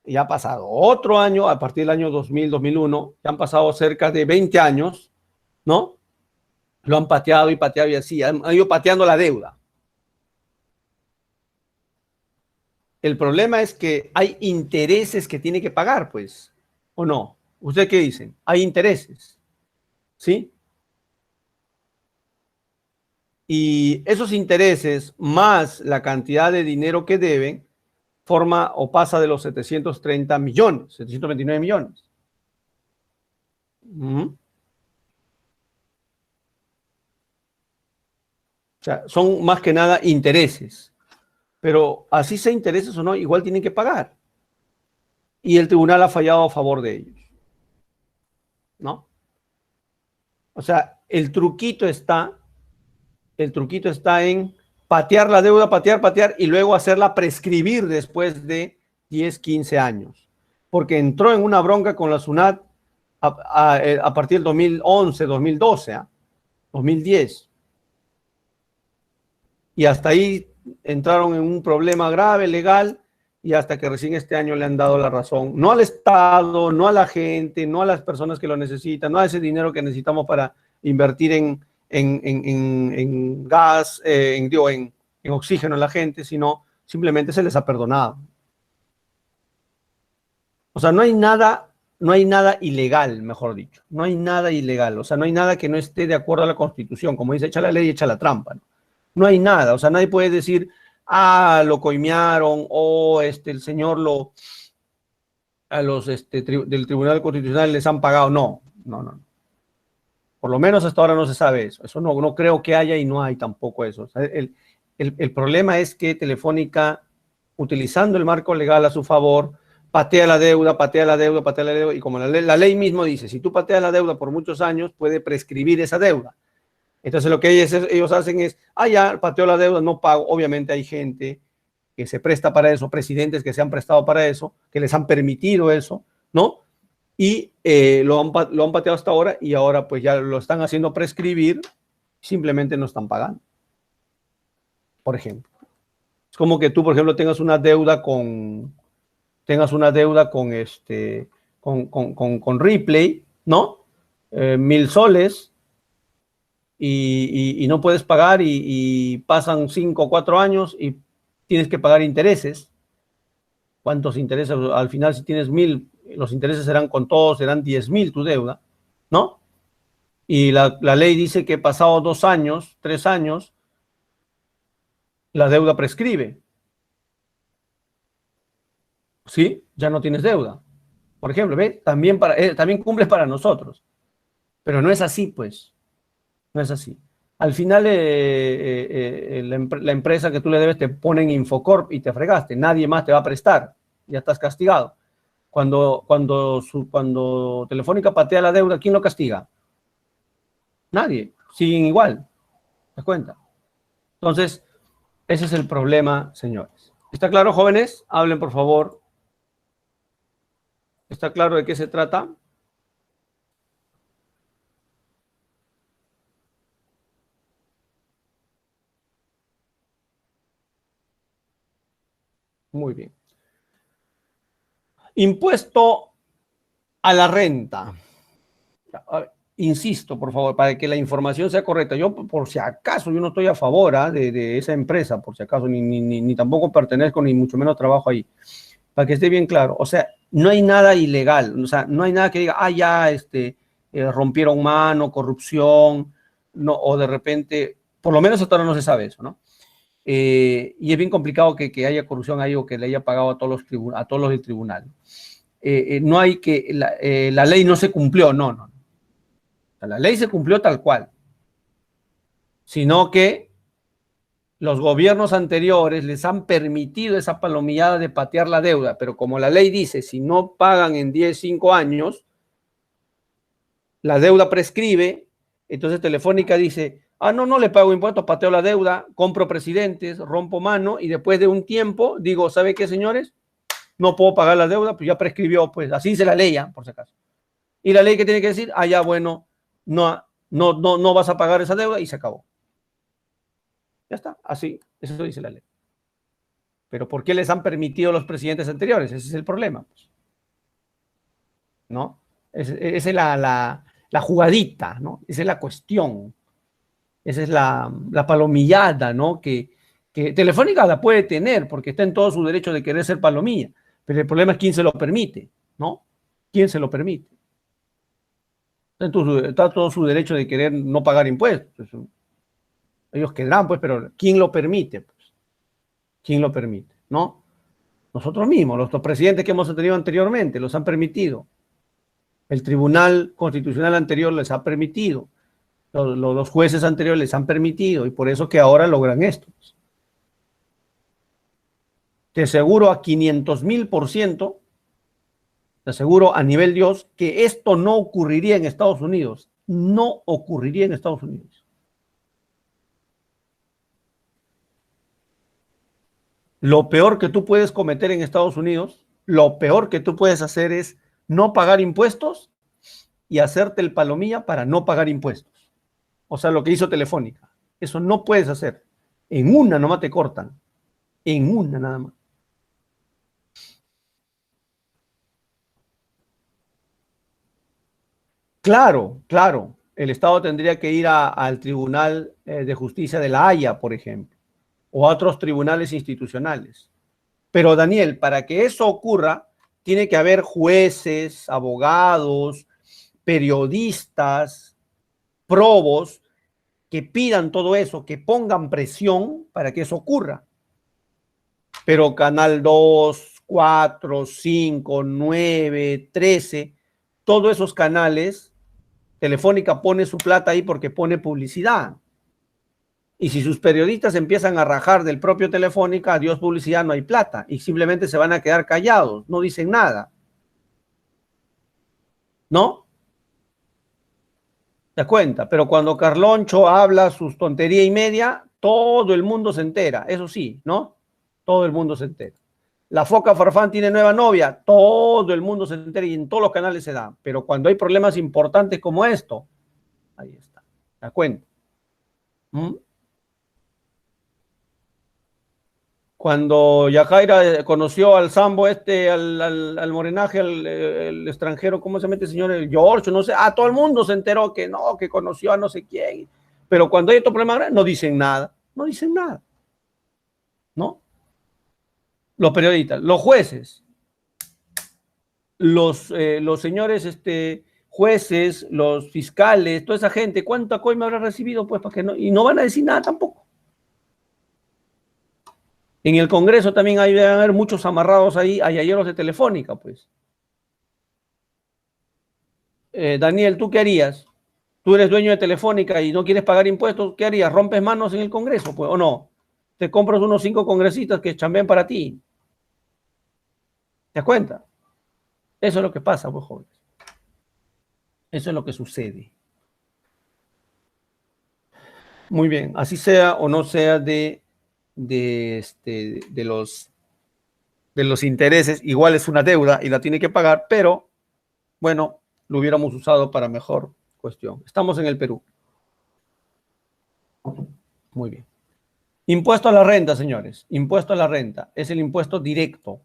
Speaker 1: Y ha pasado otro año, a partir del año 2000, 2001, ya han pasado cerca de 20 años, ¿no? Lo han pateado y así, han ido pateando la deuda. El problema es que hay intereses que tiene que pagar, pues, ¿o no? ¿Ustedes qué dicen? Hay intereses, ¿sí? Y esos intereses más la cantidad de dinero que deben forma o pasa de los 730 millones, 729 millones. O sea, son más que nada intereses. Pero así sea intereses o no, igual tienen que pagar. Y el tribunal ha fallado a favor de ellos, ¿no? O sea, el truquito está en patear la deuda, patear y luego hacerla prescribir después de 10, 15 años. Porque entró en una bronca con la SUNAT a partir del 2011, 2012, 2010. Y hasta ahí entraron en un problema grave, legal, y hasta que recién este año le han dado la razón. No al Estado, no a la gente, no a las personas que lo necesitan, no a ese dinero que necesitamos para invertir en gas, en oxígeno a la gente, sino simplemente se les ha perdonado. O sea, no hay nada ilegal, mejor dicho. No hay nada ilegal. O sea, no hay nada que no esté de acuerdo a la Constitución. Como dice, echa la ley, echa la trampa, ¿no? No hay nada. O sea, nadie puede decir, lo coimearon o el señor a los del Tribunal Constitucional les han pagado. No. Por lo menos hasta ahora no se sabe eso. Eso no creo que haya y no hay tampoco eso. O sea, el problema es que Telefónica, utilizando el marco legal a su favor, patea la deuda, y como la ley mismo dice, si tú pateas la deuda por muchos años, puede prescribir esa deuda. Entonces lo que ellos hacen es, ya pateó la deuda, no pago. Obviamente hay gente que se presta para eso, presidentes que se han prestado para eso, que les han permitido eso, ¿no? y lo han pateado hasta ahora y ahora pues ya lo están haciendo prescribir, simplemente no están pagando. Por ejemplo. Es como que tú, por ejemplo, tengas una deuda con Ripley, ¿no? 1.000 soles y no puedes pagar y pasan 5 o 4 años y tienes que pagar intereses. ¿Cuántos intereses? Al final, si tienes 1.000, los intereses serán con todos, serán 10.000 tu deuda, ¿no? Y la ley dice que pasado 2 años, 3 años, la deuda prescribe. ¿Sí? Ya no tienes deuda. Por ejemplo, ¿ves? También cumple para nosotros. Pero no es así, pues. No es así. Al final, la empresa que tú le debes te pone en Infocorp y te fregaste. Nadie más te va a prestar. Ya estás castigado. Cuando Telefónica patea la deuda, ¿quién lo castiga? Nadie. Siguen igual. ¿Te das cuenta? Entonces, ese es el problema, señores. ¿Está claro, jóvenes? Hablen, por favor. ¿Está claro de qué se trata? Muy bien. Impuesto a la renta. Insisto, por favor, para que la información sea correcta. Yo, por si acaso, yo no estoy a favor de esa empresa, por si acaso, ni tampoco pertenezco, ni mucho menos trabajo ahí. Para que esté bien claro. O sea, no hay nada ilegal. O sea, no hay nada que diga, rompieron mano, corrupción, no, o de repente, por lo menos hasta ahora no se sabe eso, ¿no? Y es bien complicado que haya corrupción ahí o que le haya pagado a todos los del tribunal. No hay que, la ley no se cumplió, no. O sea, la ley se cumplió tal cual, sino que los gobiernos anteriores les han permitido esa palomillada de patear la deuda, pero como la ley dice, si no pagan en 5 años, la deuda prescribe, entonces Telefónica dice, no le pago impuestos, pateo la deuda, compro presidentes, rompo mano y después de un tiempo digo, ¿sabe qué, señores? No puedo pagar la deuda, pues ya prescribió, pues así dice la ley, por si acaso. Y la ley que tiene que decir, ya bueno, no vas a pagar esa deuda y se acabó. Ya está, así, eso dice la ley. Pero ¿por qué les han permitido los presidentes anteriores? Ese es el problema, pues. ¿No? Esa es la jugadita, ¿no? Esa es la cuestión. Esa es la palomillada, ¿no? Que Telefónica la puede tener porque está en todo su derecho de querer ser palomilla. Pero el problema es quién se lo permite, ¿no? ¿Quién se lo permite? Está todo su derecho de querer no pagar impuestos. Ellos querrán, pues, pero ¿quién lo permite? Pues? ¿Quién lo permite? ¿No? Nosotros mismos, los presidentes que hemos tenido anteriormente, los han permitido. El Tribunal Constitucional anterior les ha permitido. Los jueces anteriores les han permitido y por eso que ahora logran esto. Te aseguro a 500,000%, te aseguro a nivel Dios que esto no ocurriría en Estados Unidos. No ocurriría en Estados Unidos. Lo peor que tú puedes cometer en Estados Unidos, lo peor que tú puedes hacer es no pagar impuestos y hacerte el palomilla para no pagar impuestos. O sea, lo que hizo Telefónica. Eso no puedes hacer. En una nomás te cortan. En una nada más. Claro. El Estado tendría que ir al Tribunal de Justicia de La Haya, por ejemplo, o a otros tribunales institucionales. Pero, Daniel, para que eso ocurra, tiene que haber jueces, abogados, periodistas, probos, que pidan todo eso, que pongan presión para que eso ocurra. Pero Canal 2, 4, 5, 9, 13, todos esos canales, Telefónica pone su plata ahí porque pone publicidad. Y si sus periodistas empiezan a rajar del propio Telefónica, adiós publicidad, no hay plata. Y simplemente se van a quedar callados, no dicen nada. ¿No? ¿Te das cuenta? Pero cuando Carloncho habla sus tonterías y media, todo el mundo se entera. Eso sí, ¿no? Todo el mundo se entera. la Foca Farfán tiene nueva novia, todo el mundo se entera y en todos los canales se da. Pero cuando hay problemas importantes como esto, ahí está, la cuenta. ¿Mm? Cuando Yajaira conoció al Sambo al morenaje, el extranjero, ¿cómo se mete el señor? El George, no sé, todo el mundo se enteró que no, que conoció a no sé quién. Pero cuando hay otro problema, no dicen nada, ¿no? Los periodistas, los jueces, los señores jueces, los fiscales, toda esa gente, ¿cuánta coima habrá recibido? Pues para que no, y no van a decir nada tampoco. En el Congreso también deben haber muchos amarrados ahí, ayayeros de Telefónica, pues. Daniel, ¿tú qué harías? Tú eres dueño de Telefónica y no quieres pagar impuestos, ¿qué harías? ¿Rompes manos en el Congreso, pues, o no? Te compras unos 5 congresistas que chambeen para ti. ¿Te das cuenta? Eso es lo que pasa, pues, jóvenes. Eso es lo que sucede. Muy bien, así sea o no sea de los intereses, igual es una deuda y la tiene que pagar, pero bueno, lo hubiéramos usado para mejor cuestión. Estamos en el Perú. Muy bien. Impuesto a la renta, señores. Impuesto a la renta. Es el impuesto directo.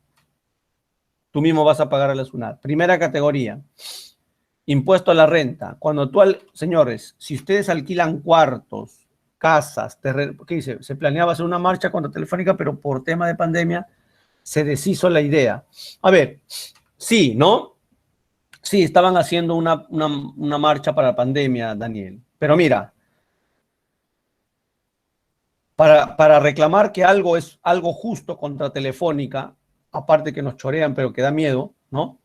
Speaker 1: Tú mismo vas a pagar a la SUNAT. Primera categoría. Impuesto a la renta. Cuando señores, si ustedes alquilan cuartos, casas, terrenos, ¿qué dice? Se planeaba hacer una marcha contra Telefónica, pero por tema de pandemia se deshizo la idea. A ver, sí, ¿no? Sí, estaban haciendo una marcha para la pandemia, Daniel. Pero mira, para reclamar que algo es algo justo contra Telefónica, aparte que nos chorean, pero que da miedo, ¿no?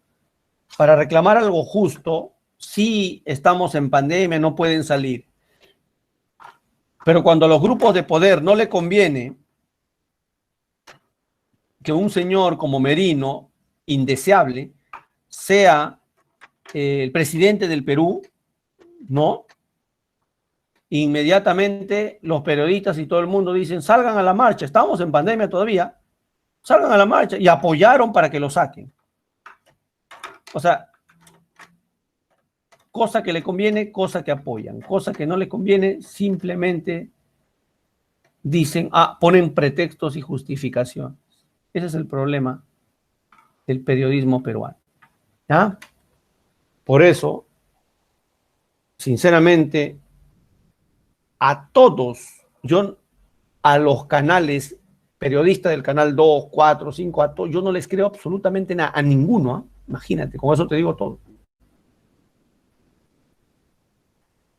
Speaker 1: Para reclamar algo justo, sí estamos en pandemia, no pueden salir. Pero cuando a los grupos de poder no le conviene que un señor como Merino, indeseable, sea el presidente del Perú, ¿no? Inmediatamente los periodistas y todo el mundo dicen, salgan a la marcha, estamos en pandemia todavía, salgan a la marcha, y apoyaron para que lo saquen. O sea, cosa que le conviene, cosa que apoyan, cosa que no le conviene, simplemente dicen, ponen pretextos y justificaciones. Ese es el problema del periodismo peruano. ¿Ya? Por eso, sinceramente, a todos, a los canales, periodistas del canal 2, 4, 5, a todos, yo no les creo absolutamente nada, a ninguno, ¿eh? Imagínate, con eso te digo todo.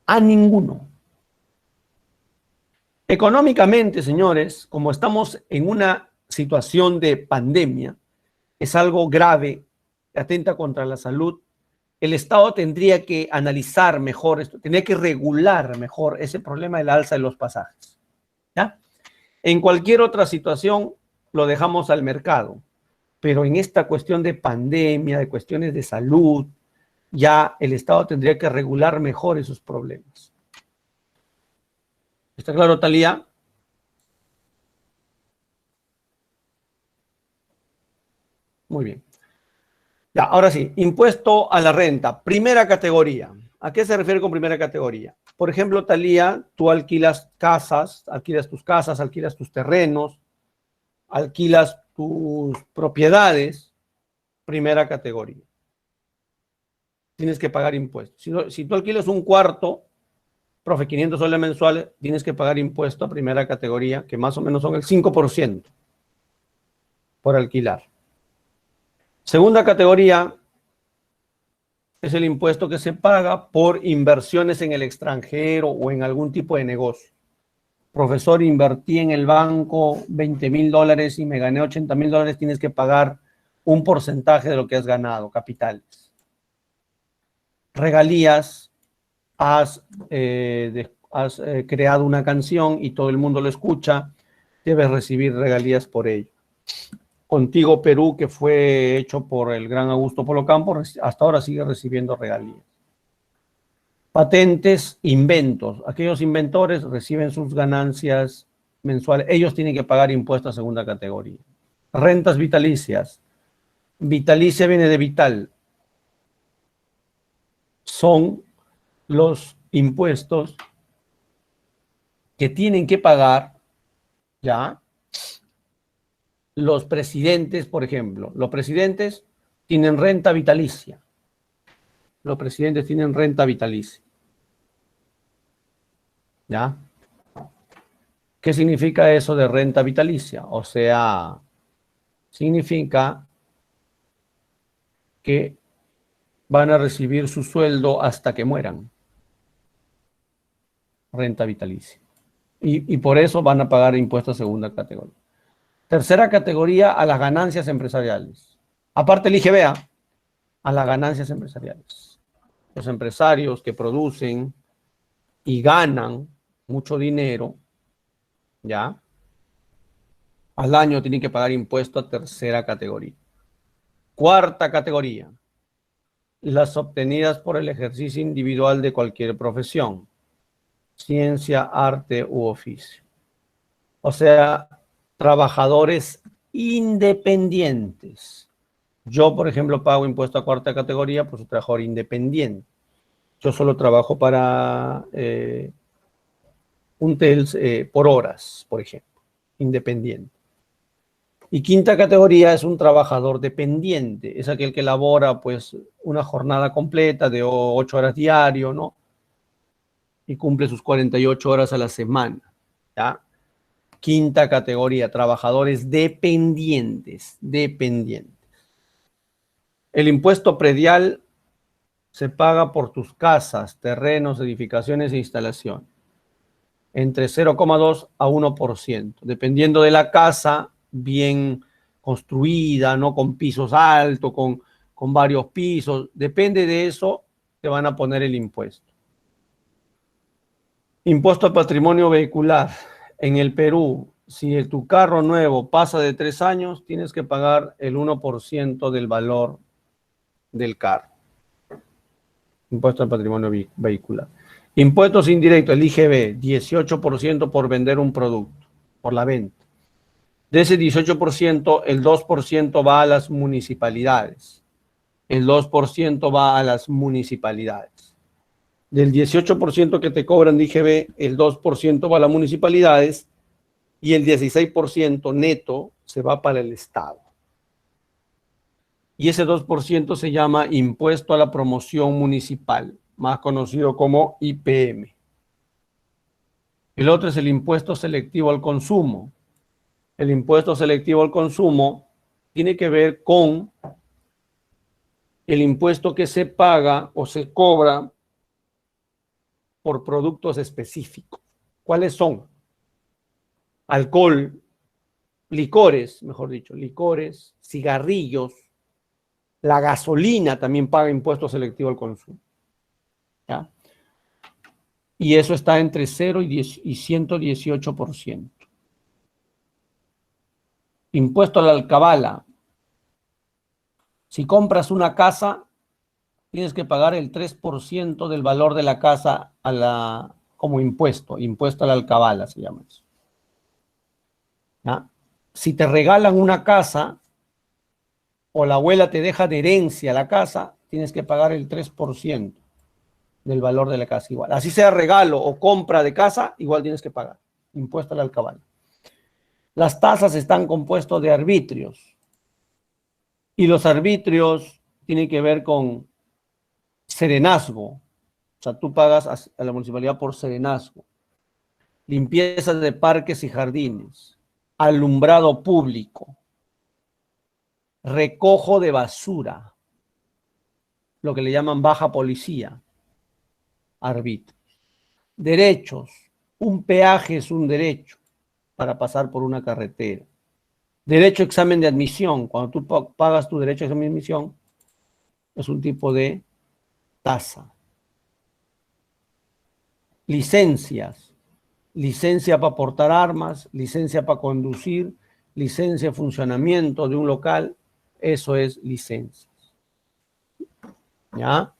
Speaker 1: A ninguno. Económicamente, señores, como estamos en una situación de pandemia, es algo grave, atenta contra la salud, el Estado tendría que analizar mejor esto, tendría que regular mejor ese problema del alza de los pasajes. ¿Ya? En cualquier otra situación lo dejamos al mercado, pero en esta cuestión de pandemia, de cuestiones de salud, ya el Estado tendría que regular mejor esos problemas. ¿Está claro, Talía? Muy bien. Ya, ahora sí, impuesto a la renta, primera categoría. ¿A qué se refiere con primera categoría? Por ejemplo, Talía, tú alquilas casas, alquilas tus casas, alquilas tus terrenos, alquilas tus propiedades, primera categoría. Tienes que pagar impuestos. Si tú alquilas un cuarto, profe, 500 soles mensuales, tienes que pagar impuesto a primera categoría, que más o menos son el 5% por alquilar. Segunda categoría es el impuesto que se paga por inversiones en el extranjero o en algún tipo de negocio. Profesor, invertí en el banco $20,000 y me gané $80,000, tienes que pagar un porcentaje de lo que has ganado, capitales. Regalías, has creado una canción y todo el mundo lo escucha, debes recibir regalías por ello. Contigo Perú, que fue hecho por el gran Augusto Polo Campos, hasta ahora sigue recibiendo regalías. Patentes, inventos. Aquellos inventores reciben sus ganancias mensuales. Ellos tienen que pagar impuestos a segunda categoría. rentas vitalicias. Vitalicia viene de vital. Son los impuestos que tienen que pagar, ¿ya? Los presidentes, por ejemplo. Los presidentes tienen renta vitalicia. Los presidentes tienen renta vitalicia. ¿Ya? ¿Qué significa eso de renta vitalicia? O sea, significa que van a recibir su sueldo hasta que mueran. Renta vitalicia. Y por eso van a pagar impuestos de segunda categoría. Tercera categoría, a las ganancias empresariales. Aparte el IGB, a las ganancias empresariales. Los empresarios que producen y ganan mucho dinero, ¿ya? Al año tienen que pagar impuesto a tercera categoría. Cuarta categoría, las obtenidas por el ejercicio individual de cualquier profesión, ciencia, arte u oficio. O sea, trabajadores independientes. Yo, por ejemplo, pago impuesto a cuarta categoría por su trabajador independiente. Yo solo trabajo para un TELS por horas, por ejemplo, independiente. Y quinta categoría es un trabajador dependiente. Es aquel que labora pues una jornada completa de 8 horas diario, ¿no? Y cumple sus 48 horas a la semana, ¿ya? Quinta categoría, trabajadores dependientes, dependientes. El impuesto predial se paga por tus casas, terrenos, edificaciones e instalaciones. Entre 0,2 a 1%, dependiendo de la casa bien construida, ¿no? Con pisos altos, con varios pisos. Depende de eso, te van a poner el impuesto. Impuesto al patrimonio vehicular. En el Perú, si tu carro nuevo pasa de 3 años, tienes que pagar el 1% del valor del carro. Impuesto al patrimonio vehicular. Impuestos indirectos, el IGB, 18% por vender un producto, por la venta. De ese 18%, el 2% va a las municipalidades. El 2% va a las municipalidades. Del 18% que te cobran de IGB, el 2% va a las municipalidades y el 16% neto se va para el Estado. Y ese 2% se llama Impuesto a la Promoción Municipal, más conocido como IPM. El otro es el impuesto selectivo al consumo. El impuesto selectivo al consumo tiene que ver con el impuesto que se paga o se cobra por productos específicos. ¿Cuáles son? Alcohol, licores, mejor dicho, licores, cigarrillos, la gasolina también paga impuesto selectivo al consumo. ¿Ya? Y eso está entre 0 y 118%. Impuesto a la alcabala. Si compras una casa, tienes que pagar el 3% del valor de la casa como impuesto. Impuesto a la alcabala se llama eso. ¿Ya? Si te regalan una casa o la abuela te deja de herencia la casa, tienes que pagar el 3% del valor de la casa igual. Así sea regalo o compra de casa, igual tienes que pagar. Impuesto a la alcabala. Las tasas están compuestos de arbitrios. Y los arbitrios tienen que ver con serenazgo. O sea, tú pagas a la municipalidad por serenazgo. Limpieza de parques y jardines. Alumbrado público. Recojo de basura. Lo que le llaman baja policía. Arbitrio. Derechos. Un peaje es un derecho para pasar por una carretera. Derecho a examen de admisión. Cuando tú pagas tu derecho a examen de admisión, es un tipo de tasa. Licencias. Licencia para portar armas, licencia para conducir, licencia de funcionamiento de un local. Eso es licencias. ¿Ya?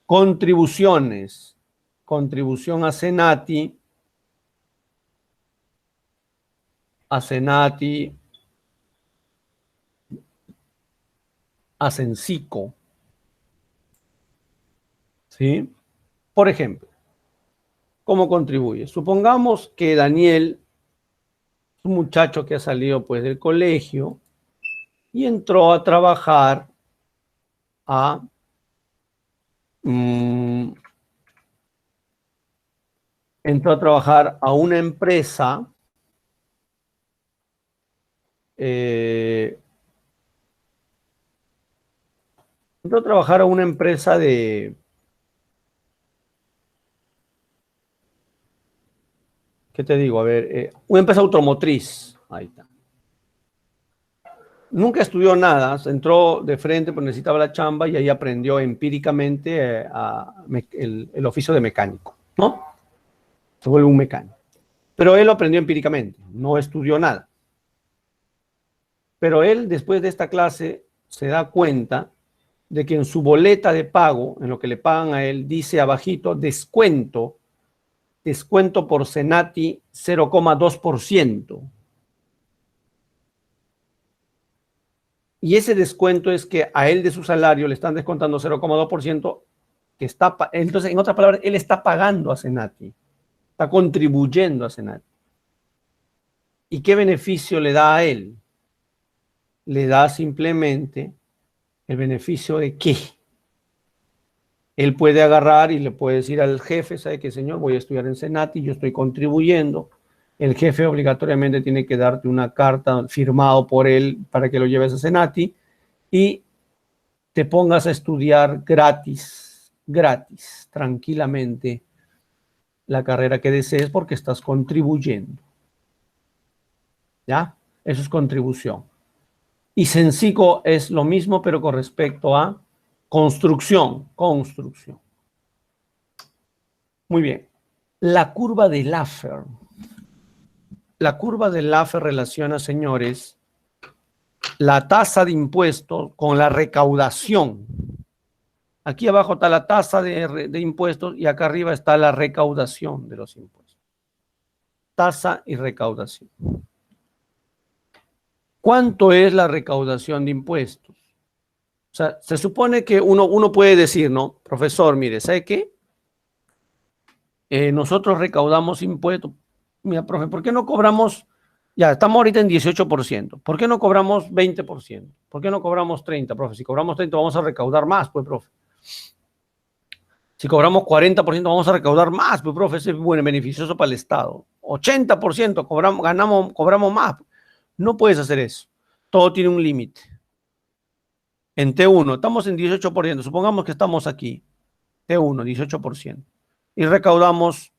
Speaker 1: Contribuciones. Contribución a Senati. A Senati a Censico. ¿Sí? Por ejemplo, ¿cómo contribuye? Supongamos que Daniel es un muchacho que ha salido pues del colegio y entró a trabajar a una empresa de, ¿qué te digo? A ver, una empresa automotriz. Ahí está. Nunca estudió nada, se entró de frente porque necesitaba la chamba y ahí aprendió empíricamente el oficio de mecánico, ¿no? Se vuelve un mecánico. Pero él lo aprendió empíricamente, no estudió nada. Pero él, después de esta clase, se da cuenta de que en su boleta de pago, en lo que le pagan a él, dice abajito, descuento por Senati 0,2%. Y ese descuento es que a él de su salario le están descontando 0,2%, entonces, en otras palabras, él está pagando a Senati, está contribuyendo a Senati. ¿Y qué beneficio le da a él? Le da simplemente el beneficio de qué. Él puede agarrar y le puede decir al jefe, ¿sabe qué, señor? Voy a estudiar en Senati, yo estoy contribuyendo. El jefe obligatoriamente tiene que darte una carta firmado por él para que lo lleves a Senati y te pongas a estudiar gratis, tranquilamente, la carrera que desees porque estás contribuyendo. ¿Ya? Eso es contribución. Y Censico es lo mismo, pero con respecto a construcción. Muy bien. La curva de Laffer. La curva de Laffer relaciona, señores, la tasa de impuestos con la recaudación. Aquí abajo está la tasa de impuestos y acá arriba está la recaudación de los impuestos. Tasa y recaudación. ¿Cuánto es la recaudación de impuestos? O sea, se supone que uno puede decir, ¿no? Profesor, mire, ¿sabe qué? Nosotros recaudamos impuestos. Mira, profe, ¿por qué no cobramos? Ya, estamos ahorita en 18%. ¿Por qué no cobramos 20%? ¿Por qué no cobramos 30%, profe? Si cobramos 30% vamos a recaudar más, pues, profe. Si cobramos 40% vamos a recaudar más, pues, profe, ese es bueno, beneficioso para el Estado. 80% cobramos más. No puedes hacer eso. Todo tiene un límite. En T1 estamos en 18%. Supongamos que estamos aquí. T1, 18%. Y recaudamos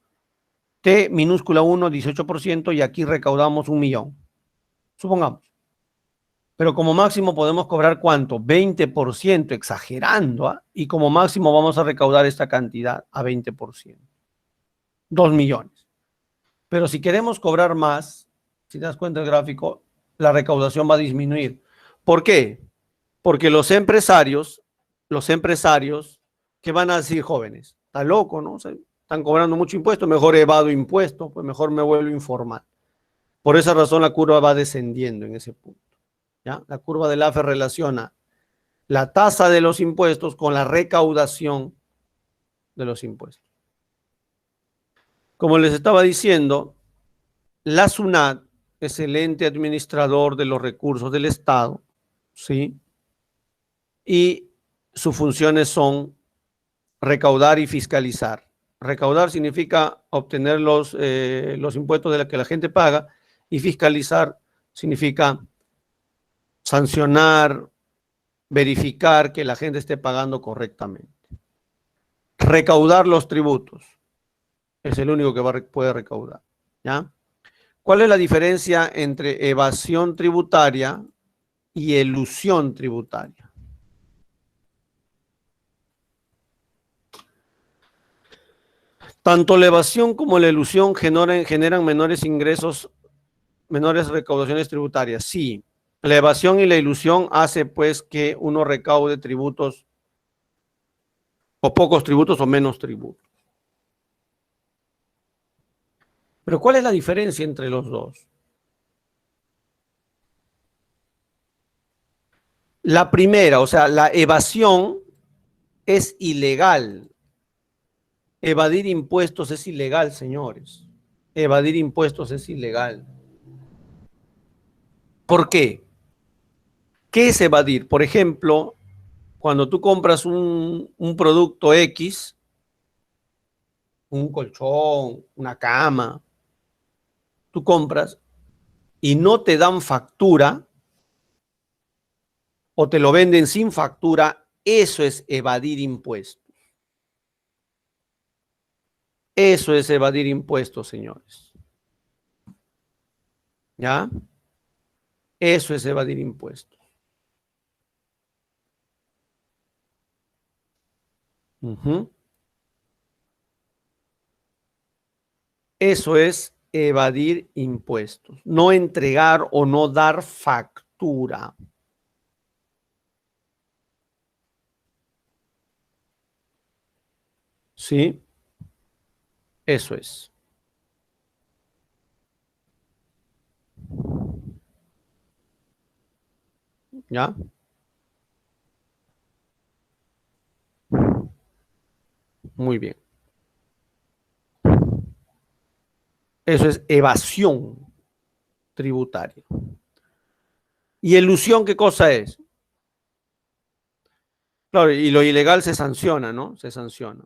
Speaker 1: T minúscula 1, 18%, y aquí recaudamos 1.000.000. Supongamos. Pero como máximo podemos cobrar ¿cuánto? 20%, exagerando, ¿eh? Y como máximo vamos a recaudar esta cantidad a 20%. 2 millones. Pero si queremos cobrar más, si te das cuenta del gráfico, la recaudación va a disminuir. ¿Por qué? Porque los empresarios, ¿qué van a decir, jóvenes? Está loco, ¿no? O sea, están cobrando mucho impuesto, mejor evado impuestos, pues mejor me vuelvo informal. Por esa razón la curva va descendiendo en ese punto. ¿Ya? La curva de Laffer relaciona la tasa de los impuestos con la recaudación de los impuestos. Como les estaba diciendo, la SUNAT es el ente administrador de los recursos del Estado, ¿sí? Y sus funciones son recaudar y fiscalizar. Recaudar significa obtener los impuestos de los que la gente paga, y fiscalizar significa sancionar, verificar que la gente esté pagando correctamente. Recaudar los tributos es el único que puede recaudar, ¿ya? ¿Cuál es la diferencia entre evasión tributaria y elusión tributaria? Tanto la evasión como la elusión generan menores ingresos, menores recaudaciones tributarias. Sí, la evasión y la ilusión hace pues que uno recaude tributos o pocos tributos o menos tributos. Pero ¿cuál es la diferencia entre los dos? La primera, o sea, la evasión es ilegal. Evadir impuestos es ilegal, señores. Evadir impuestos es ilegal. ¿Por qué? ¿Qué es evadir? Por ejemplo, cuando tú compras un producto X, un colchón, una cama, tú compras y no te dan factura o te lo venden sin factura, eso es evadir impuestos. Eso es evadir impuestos, señores. ¿Ya? Eso es evadir impuestos. Eso es evadir impuestos. No entregar o no dar factura. ¿Sí? Eso es. ¿Ya? Muy bien. Eso es evasión tributaria. ¿Y elusión qué cosa es? Claro, y lo ilegal se sanciona, ¿no? Se sanciona.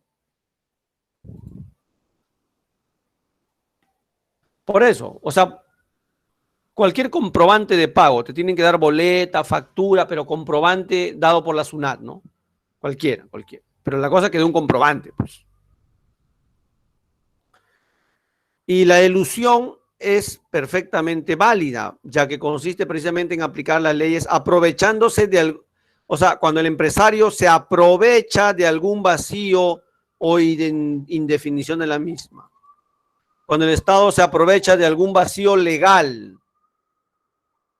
Speaker 1: Por eso, o sea, cualquier comprobante de pago, te tienen que dar boleta, factura, pero comprobante dado por la SUNAT, ¿no? Cualquiera. Pero la cosa es que de un comprobante, pues. Y la elusión es perfectamente válida, ya que consiste precisamente en aplicar las leyes aprovechándose o sea, cuando el empresario se aprovecha de algún vacío o indefinición de la misma. Cuando el Estado se aprovecha de algún vacío legal.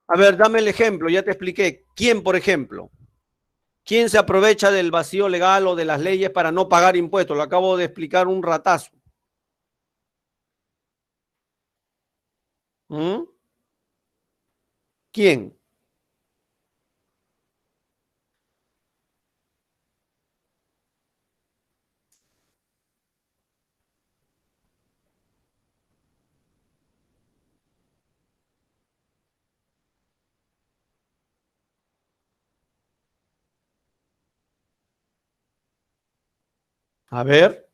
Speaker 1: A ver, dame el ejemplo, ya te expliqué. ¿Quién, por ejemplo? ¿Quién se aprovecha del vacío legal o de las leyes para no pagar impuestos? Lo acabo de explicar un ratazo. ¿Quién? A ver.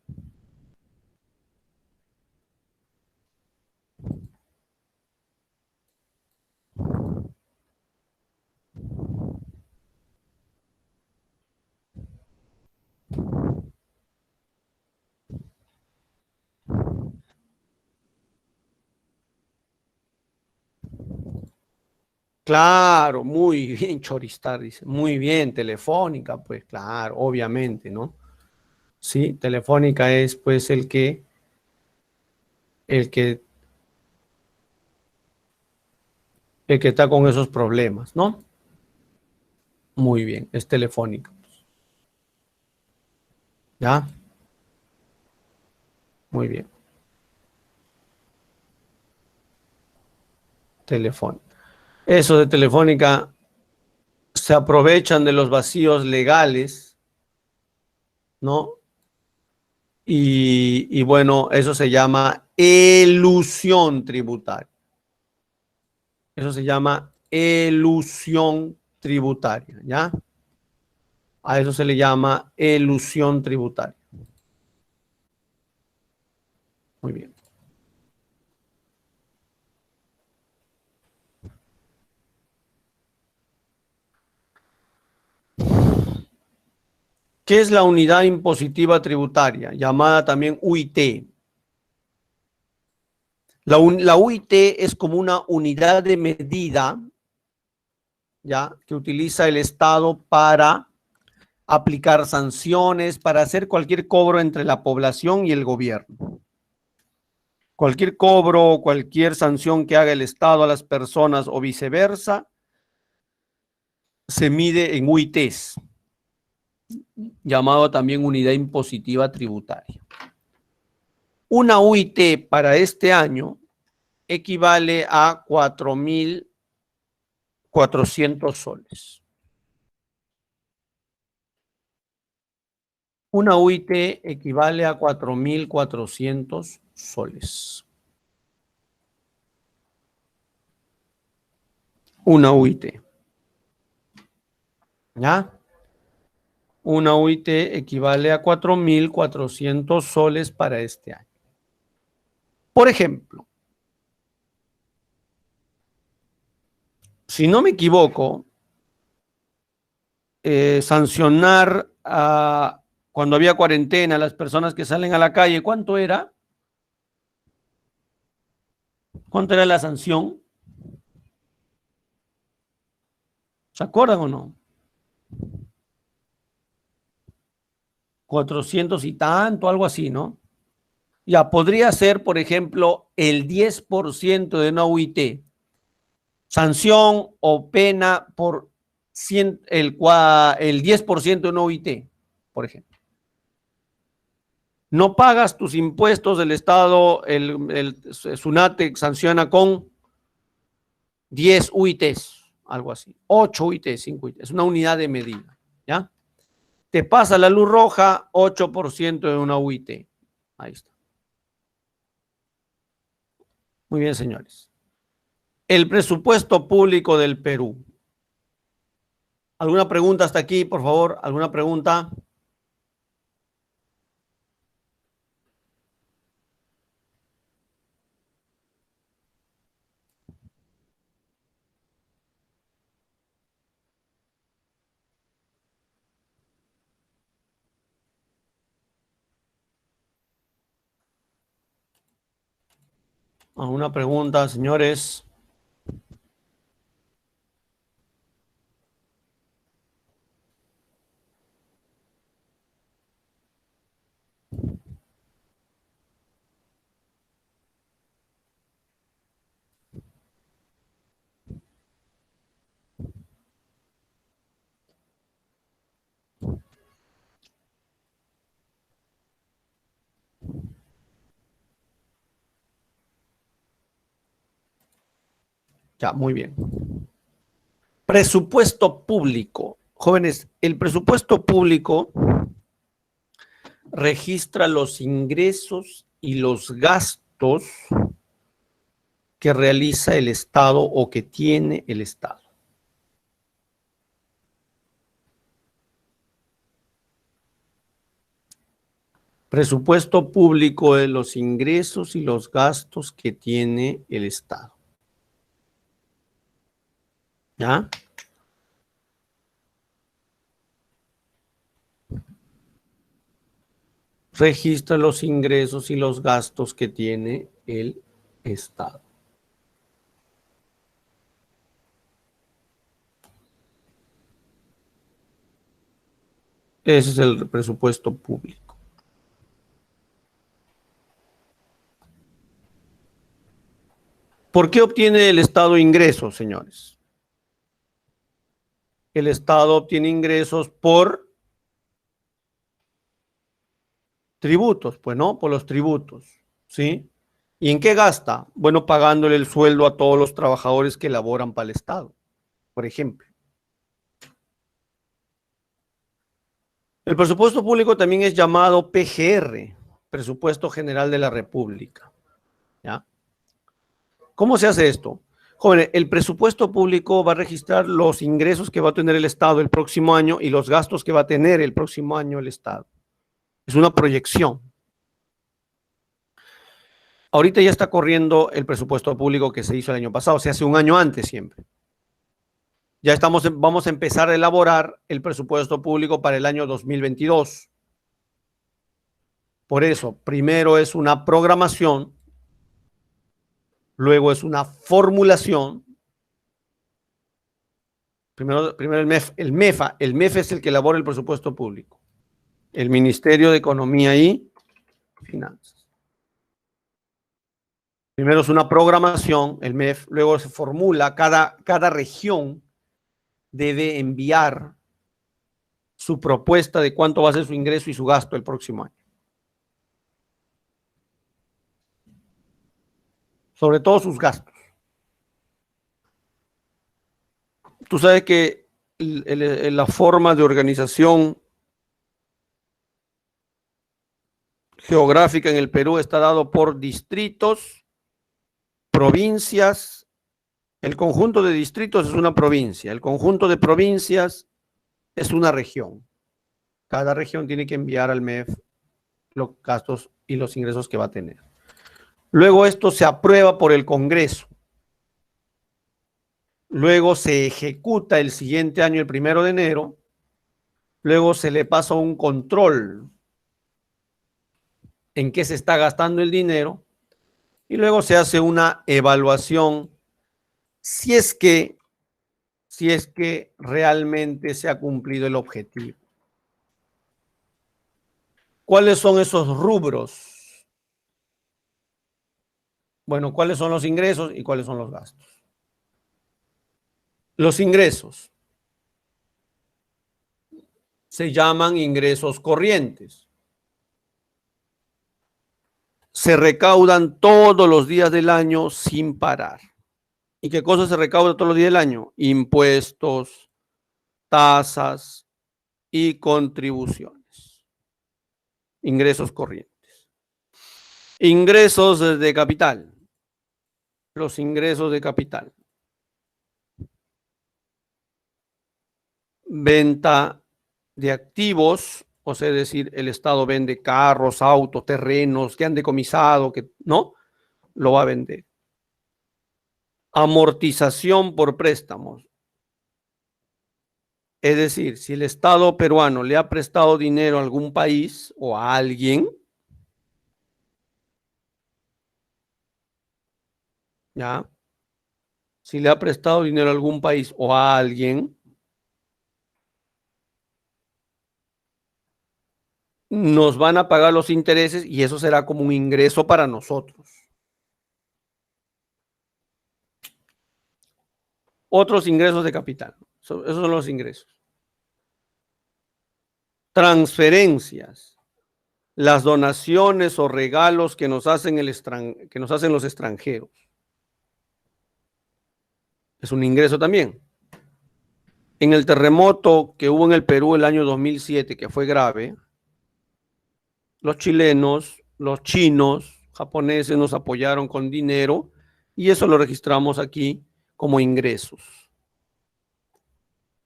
Speaker 1: Claro, muy bien, Choristar, dice. Muy bien, Telefónica, pues claro, obviamente, ¿no? Sí, Telefónica es pues el que está con esos problemas, ¿no? Muy bien, es Telefónica. ¿Ya? Muy bien. Telefónica. Eso de Telefónica se aprovechan de los vacíos legales, ¿no? Y bueno, eso se llama elusión tributaria. Eso se llama elusión tributaria, ¿ya? A eso se le llama elusión tributaria. Muy bien. ¿Qué es la unidad impositiva tributaria? Llamada también UIT. La UIT es como una unidad de medida, ¿ya? Que utiliza el Estado para aplicar sanciones, para hacer cualquier cobro entre la población y el gobierno. Cualquier cobro, cualquier sanción que haga el Estado a las personas o viceversa, se mide en UITs, llamado también unidad impositiva tributaria. Una UIT para este año equivale a 4.400 soles. Una UIT equivale a 4.400 soles. Una UIT. ¿Ya? Una UIT equivale a 4.400 soles para este año. Por ejemplo, si no me equivoco, sancionar cuando había cuarentena a las personas que salen a la calle, ¿cuánto era? ¿Cuánto era la sanción? ¿Se acuerdan o no? 400 y tanto, algo así, ¿no? Ya, podría ser, por ejemplo, el 10% de una UIT. Sanción o pena por el 10% de una UIT, por ejemplo. No pagas tus impuestos del Estado, el SUNAT sanciona con 10 UITs, algo así. 8 UITs, 5 UITs. Es una unidad de medida, ¿ya? Te pasa la luz roja, 8% de una UIT. Ahí está. Muy bien, señores. El presupuesto público del Perú. ¿Alguna pregunta hasta aquí, por favor? ¿Alguna pregunta? ¿Alguna pregunta, señores? Ya, muy bien. Presupuesto público. Jóvenes, el presupuesto público registra los ingresos y los gastos que realiza el Estado o que tiene el Estado. Presupuesto público de los ingresos y los gastos que tiene el Estado. ¿Ya? Registra los ingresos y los gastos que tiene el Estado. Ese es el presupuesto público. ¿Por qué obtiene el Estado ingresos, señores? El Estado obtiene ingresos por tributos, pues no, por los tributos, ¿sí? ¿Y en qué gasta? Bueno, pagándole el sueldo a todos los trabajadores que laboran para el Estado, por ejemplo. El presupuesto público también es llamado PGR, Presupuesto General de la República, ¿ya? ¿Cómo se hace esto? Jóvenes, el presupuesto público va a registrar los ingresos que va a tener el Estado el próximo año y los gastos que va a tener el próximo año el Estado. Es una proyección. Ahorita ya está corriendo el presupuesto público que se hizo el año pasado, se hace un año antes siempre. Ya vamos a empezar a elaborar el presupuesto público para el año 2022. Por eso, primero es una programación, luego es una formulación. Primero el MEFA es el que elabora el presupuesto público. El Ministerio de Economía y Finanzas. Primero es una programación, el MEF, luego se formula, cada región debe enviar su propuesta de cuánto va a ser su ingreso y su gasto el próximo año. Sobre todo sus gastos. Tú sabes que la forma de organización geográfica en el Perú está dado por distritos, provincias. El conjunto de distritos es una provincia, el conjunto de provincias es una región. Cada región tiene que enviar al MEF los gastos y los ingresos que va a tener. Luego esto se aprueba por el Congreso. Luego se ejecuta el siguiente año, el 1 de enero. Luego se le pasa un control en qué se está gastando el dinero. Y luego se hace una evaluación si es que realmente se ha cumplido el objetivo. ¿Cuáles son esos rubros? Bueno, ¿cuáles son los ingresos y cuáles son los gastos? Los ingresos se llaman ingresos corrientes. Se recaudan todos los días del año sin parar. ¿Y qué cosa se recauda todos los días del año? Impuestos, tasas y contribuciones. Ingresos corrientes. Ingresos de capital. Los ingresos de capital. Venta de activos, o sea, es decir, el Estado vende carros, autos, terrenos que han decomisado, que no, lo va a vender. Amortización por préstamos. Es decir, si el Estado peruano le ha prestado dinero a algún país o a alguien, ¿ya? Si le ha prestado dinero a algún país o a alguien, nos van a pagar los intereses y eso será como un ingreso para nosotros. Otros ingresos de capital. Esos son los ingresos. Transferencias. Las donaciones o regalos que nos hacen los extranjeros. Es un ingreso también. En el terremoto que hubo en el Perú el año 2007, que fue grave, los chilenos, los chinos, japoneses nos apoyaron con dinero y eso lo registramos aquí como ingresos.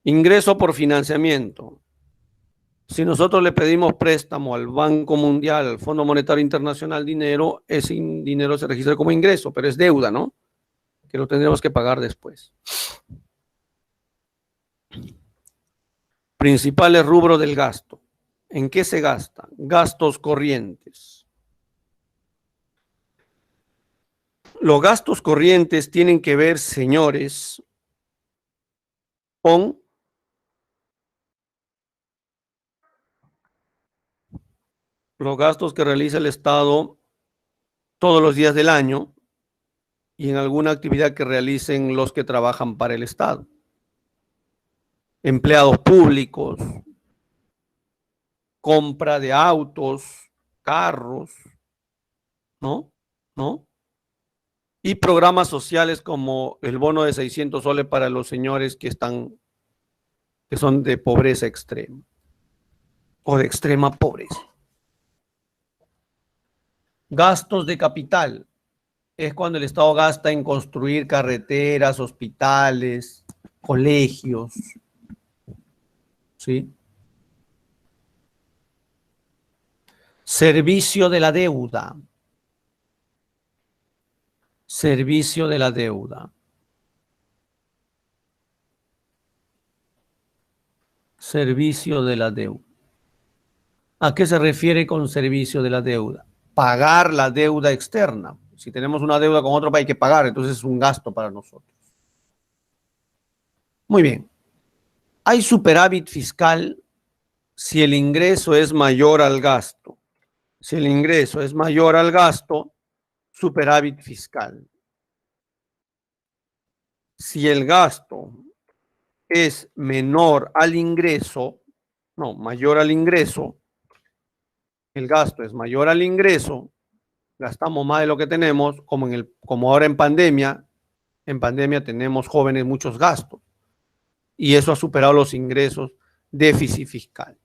Speaker 1: Ingreso por financiamiento. Si nosotros le pedimos préstamo al Banco Mundial, al Fondo Monetario Internacional dinero, ese dinero se registra como ingreso, pero es deuda, ¿no? Que lo tendremos que pagar después. Principales rubros del gasto. ¿En qué se gasta? Gastos corrientes. Los gastos corrientes tienen que ver, señores, con los gastos que realiza el Estado todos los días del año y en alguna actividad que realicen los que trabajan para el Estado. Empleados públicos, compra de autos, carros, ¿no? Y programas sociales como el bono de 600 soles para los señores que son de pobreza extrema o de extrema pobreza. Gastos de capital. Es cuando el Estado gasta en construir carreteras, hospitales, colegios. ¿Sí? Servicio de la deuda. Servicio de la deuda. Servicio de la deuda. ¿A qué se refiere con servicio de la deuda? Pagar la deuda externa. Si tenemos una deuda con otro país hay que pagar, entonces es un gasto para nosotros. Muy bien. Hay superávit fiscal si el ingreso es mayor al gasto. Si el ingreso es mayor al gasto, superávit fiscal. Si el gasto es menor al ingreso, no, mayor al ingreso, el gasto es mayor al ingreso, gastamos más de lo que tenemos, como ahora en pandemia tenemos jóvenes muchos gastos y eso ha superado los ingresos, déficit fiscal.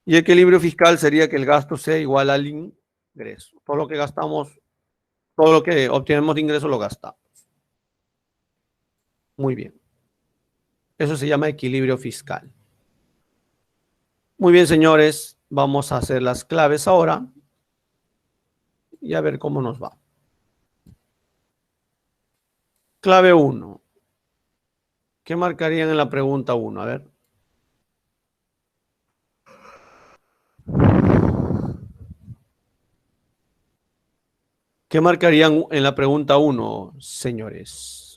Speaker 1: Y equilibrio fiscal sería que el gasto sea igual al ingreso. Todo lo que gastamos, todo lo que obtenemos de ingreso lo gastamos. Muy bien. Eso se llama equilibrio fiscal. Muy bien, señores. Vamos a hacer las claves ahora y a ver cómo nos va. Clave 1. ¿Qué marcarían en la pregunta 1? A ver. ¿Qué marcarían en la pregunta 1, señores?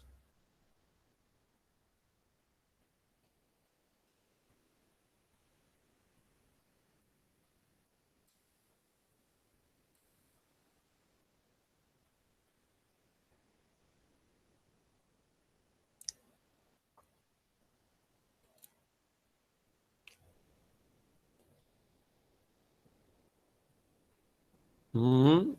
Speaker 1: Mm.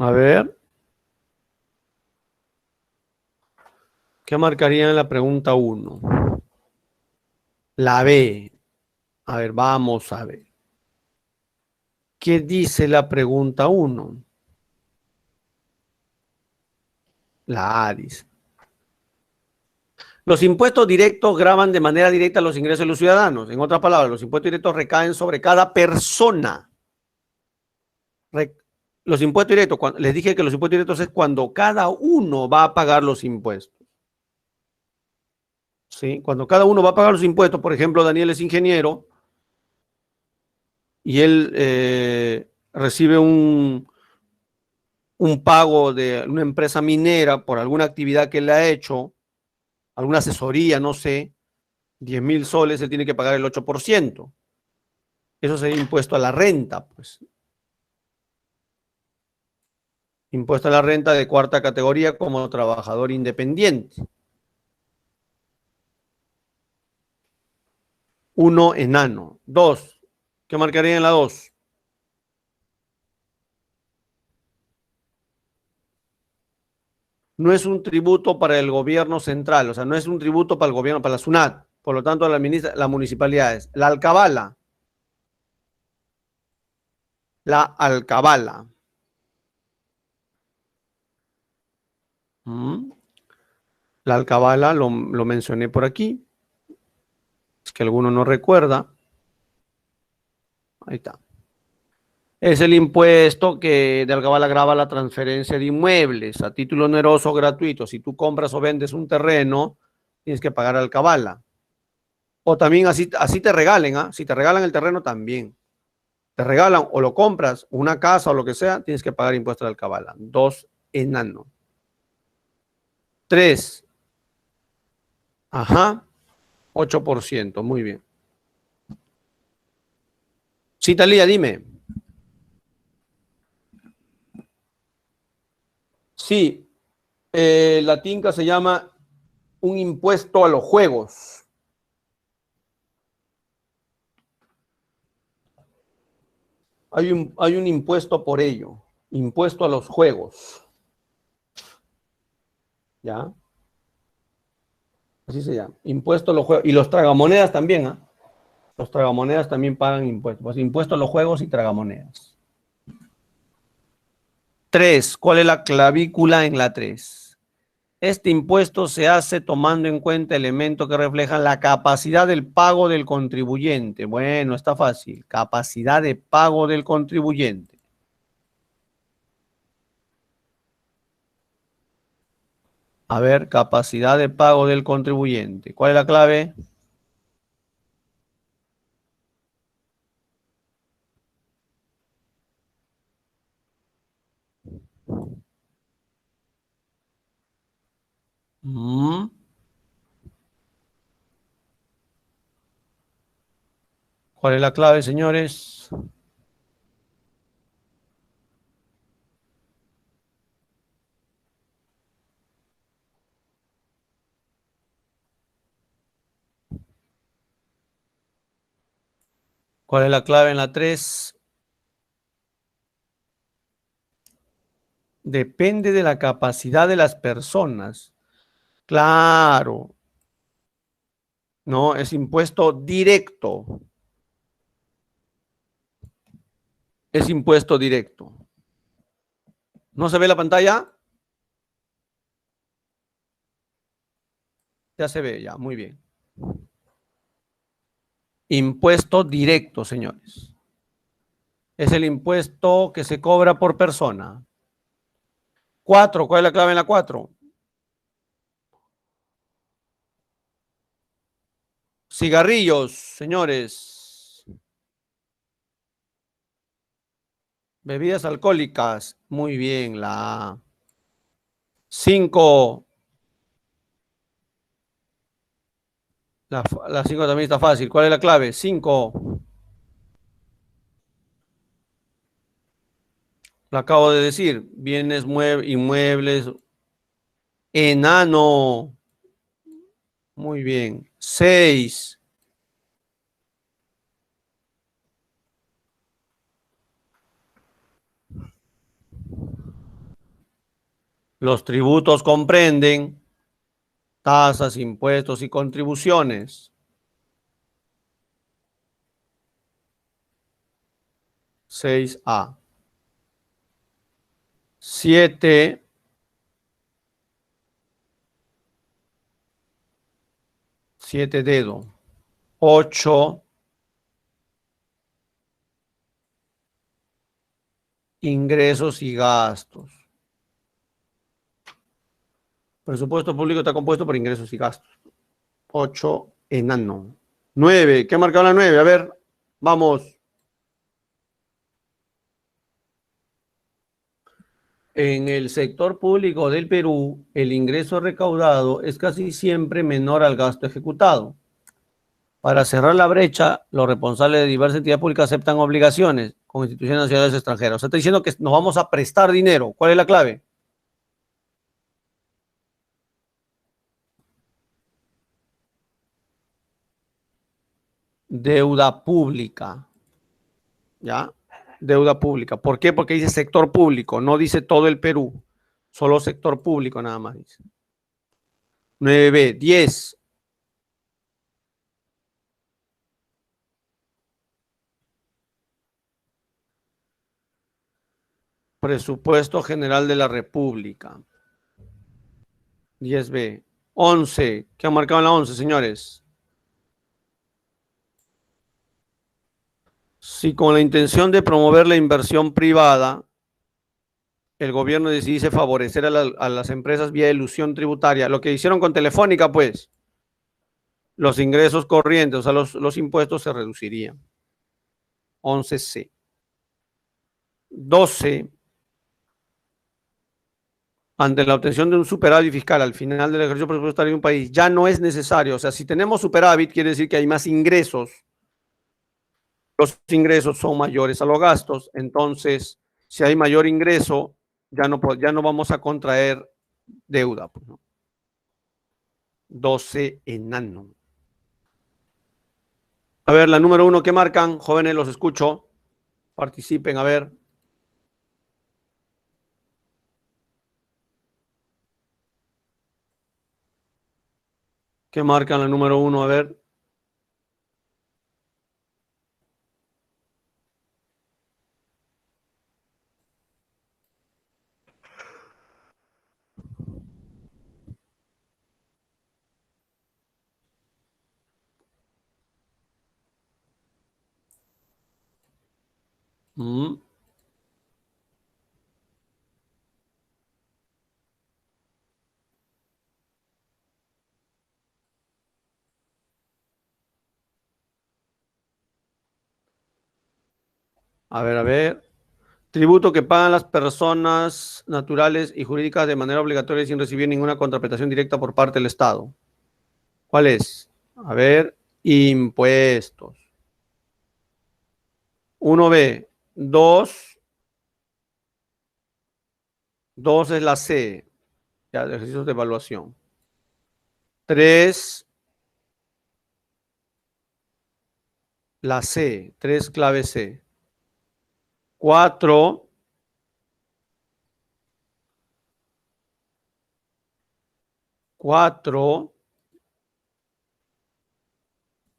Speaker 1: A ver. ¿Qué marcarían en la pregunta 1? La B. A ver, vamos a ver. ¿Qué dice la pregunta 1? La A dice. Los impuestos directos gravan de manera directa los ingresos de los ciudadanos. En otras palabras, los impuestos directos recaen sobre cada persona. Los impuestos directos, les dije que los impuestos directos es cuando cada uno va a pagar los impuestos. ¿Sí? Cuando cada uno va a pagar los impuestos, por ejemplo, Daniel es ingeniero y él recibe un pago de una empresa minera por alguna actividad que él ha hecho, alguna asesoría, no sé, 10,000 soles, él tiene que pagar el 8%. Eso sería impuesto a la renta, pues. Impuesto a la renta de cuarta categoría como trabajador independiente. 1, enano. 2, ¿qué marcaría en la 2? No es un tributo para el gobierno central, o sea, no es un tributo para el gobierno, para la SUNAT. Por lo tanto, la municipalidad es la alcabala. La alcabala. La alcabala lo mencioné por aquí. Es que alguno no recuerda. Ahí está. Es el impuesto que de alcabala grava la transferencia de inmuebles a título oneroso o gratuito. Si tú compras o vendes un terreno, tienes que pagar alcabala. O también así te regalen, ¿ah? Si te regalan el terreno también. Te regalan o lo compras, una casa o lo que sea, tienes que pagar impuesto de alcabala. 2, enano. 3, ajá, 8%, muy bien. Sí, Talía, dime. Sí, la tinca se llama un impuesto a los juegos. Hay un impuesto por ello, impuesto a los juegos. ¿Ya? Así se llama, impuesto a los juegos. Y los tragamonedas también, ¿ah? Los tragamonedas también pagan impuestos. Pues impuesto a los juegos y tragamonedas. 3, ¿cuál es la clavícula en la 3? Este impuesto se hace tomando en cuenta elementos que reflejan la capacidad del pago del contribuyente. Bueno, está fácil. Capacidad de pago del contribuyente. A ver, capacidad de pago del contribuyente. ¿Cuál es la clave? ¿Cuál es la clave, señores? ¿Cuál es la clave en la 3? Depende de la capacidad de las personas. Claro. No, es impuesto directo. Es impuesto directo. ¿No se ve la pantalla? Ya se ve, ya, muy bien. Impuesto directo, señores. Es el impuesto que se cobra por persona. 4, ¿cuál es la clave en la 4? Cigarrillos, señores. Bebidas alcohólicas. Muy bien, la A. 5. La 5 también está fácil. ¿Cuál es la clave? 5. Lo acabo de decir. Bienes inmuebles. Enano. Muy bien. 6. Los tributos comprenden tasas, impuestos y contribuciones. 6A. 7. Siete dedo. 8. Ingresos y gastos. Presupuesto público está compuesto por ingresos y gastos. 8, enano. 9, ¿qué ha marcado la 9? A ver, vamos. En el sector público del Perú, el ingreso recaudado es casi siempre menor al gasto ejecutado. Para cerrar la brecha, los responsables de diversas entidades públicas aceptan obligaciones con instituciones nacionales extranjeras. O sea, está diciendo que nos vamos a prestar dinero. ¿Cuál es la clave? Deuda pública. ¿Ya? Deuda pública. ¿Por qué? Porque dice sector público, no dice todo el Perú. Solo sector público nada más dice. 9B, 10. Presupuesto General de la República. 10B. 11. ¿Qué ha marcado en la 11, señores? Si con la intención de promover la inversión privada, el gobierno decidiese favorecer a las empresas vía elusión tributaria, lo que hicieron con Telefónica, pues, los ingresos corrientes, o sea, los impuestos se reducirían. 11C. 12. Ante la obtención de un superávit fiscal al final del ejercicio presupuestario de un país, ya no es necesario. O sea, si tenemos superávit, quiere decir que hay más ingresos. Los ingresos son mayores a los gastos. Entonces, si hay mayor ingreso, ya no vamos a contraer deuda. Pues, ¿no? 12, enano. A ver, la número 1, ¿qué marcan? Jóvenes, los escucho. Participen, a ver. ¿Qué marcan la número 1? A ver. A ver, a ver. Tributo que pagan las personas naturales y jurídicas de manera obligatoria sin recibir ninguna contraprestación directa por parte del Estado. ¿Cuál es? A ver, impuestos. 1B. 2. 2 es la C. Ya, de ejercicios de evaluación. 3. la C, 3 clave C. 4,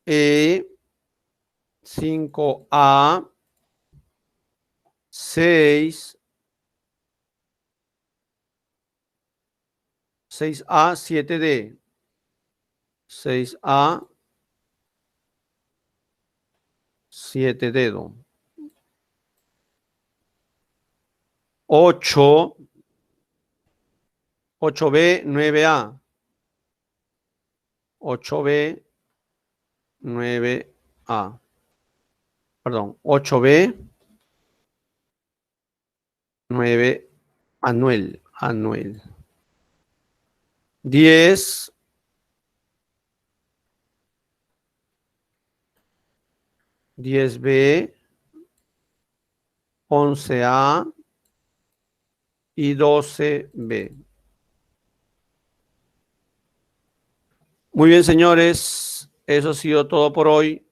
Speaker 1: E, 5A, 6, 6A, 7D, 6A, 7 dedo. 8, 8B, 9A. 8B, 9A. Perdón, 8B, 9, Anuel. 10, 10B, 11A y 12B. Muy bien, señores. Eso ha sido todo por hoy.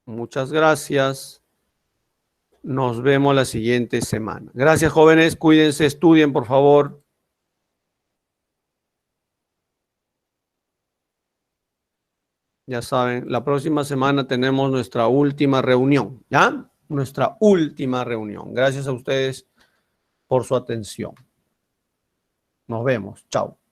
Speaker 1: Muchas gracias. Nos vemos la siguiente semana. Gracias, jóvenes. Cuídense, estudien, por favor. Ya saben, la próxima semana tenemos nuestra última reunión, ¿ya? Nuestra última reunión. Gracias a ustedes por su atención. Nos vemos. Chao.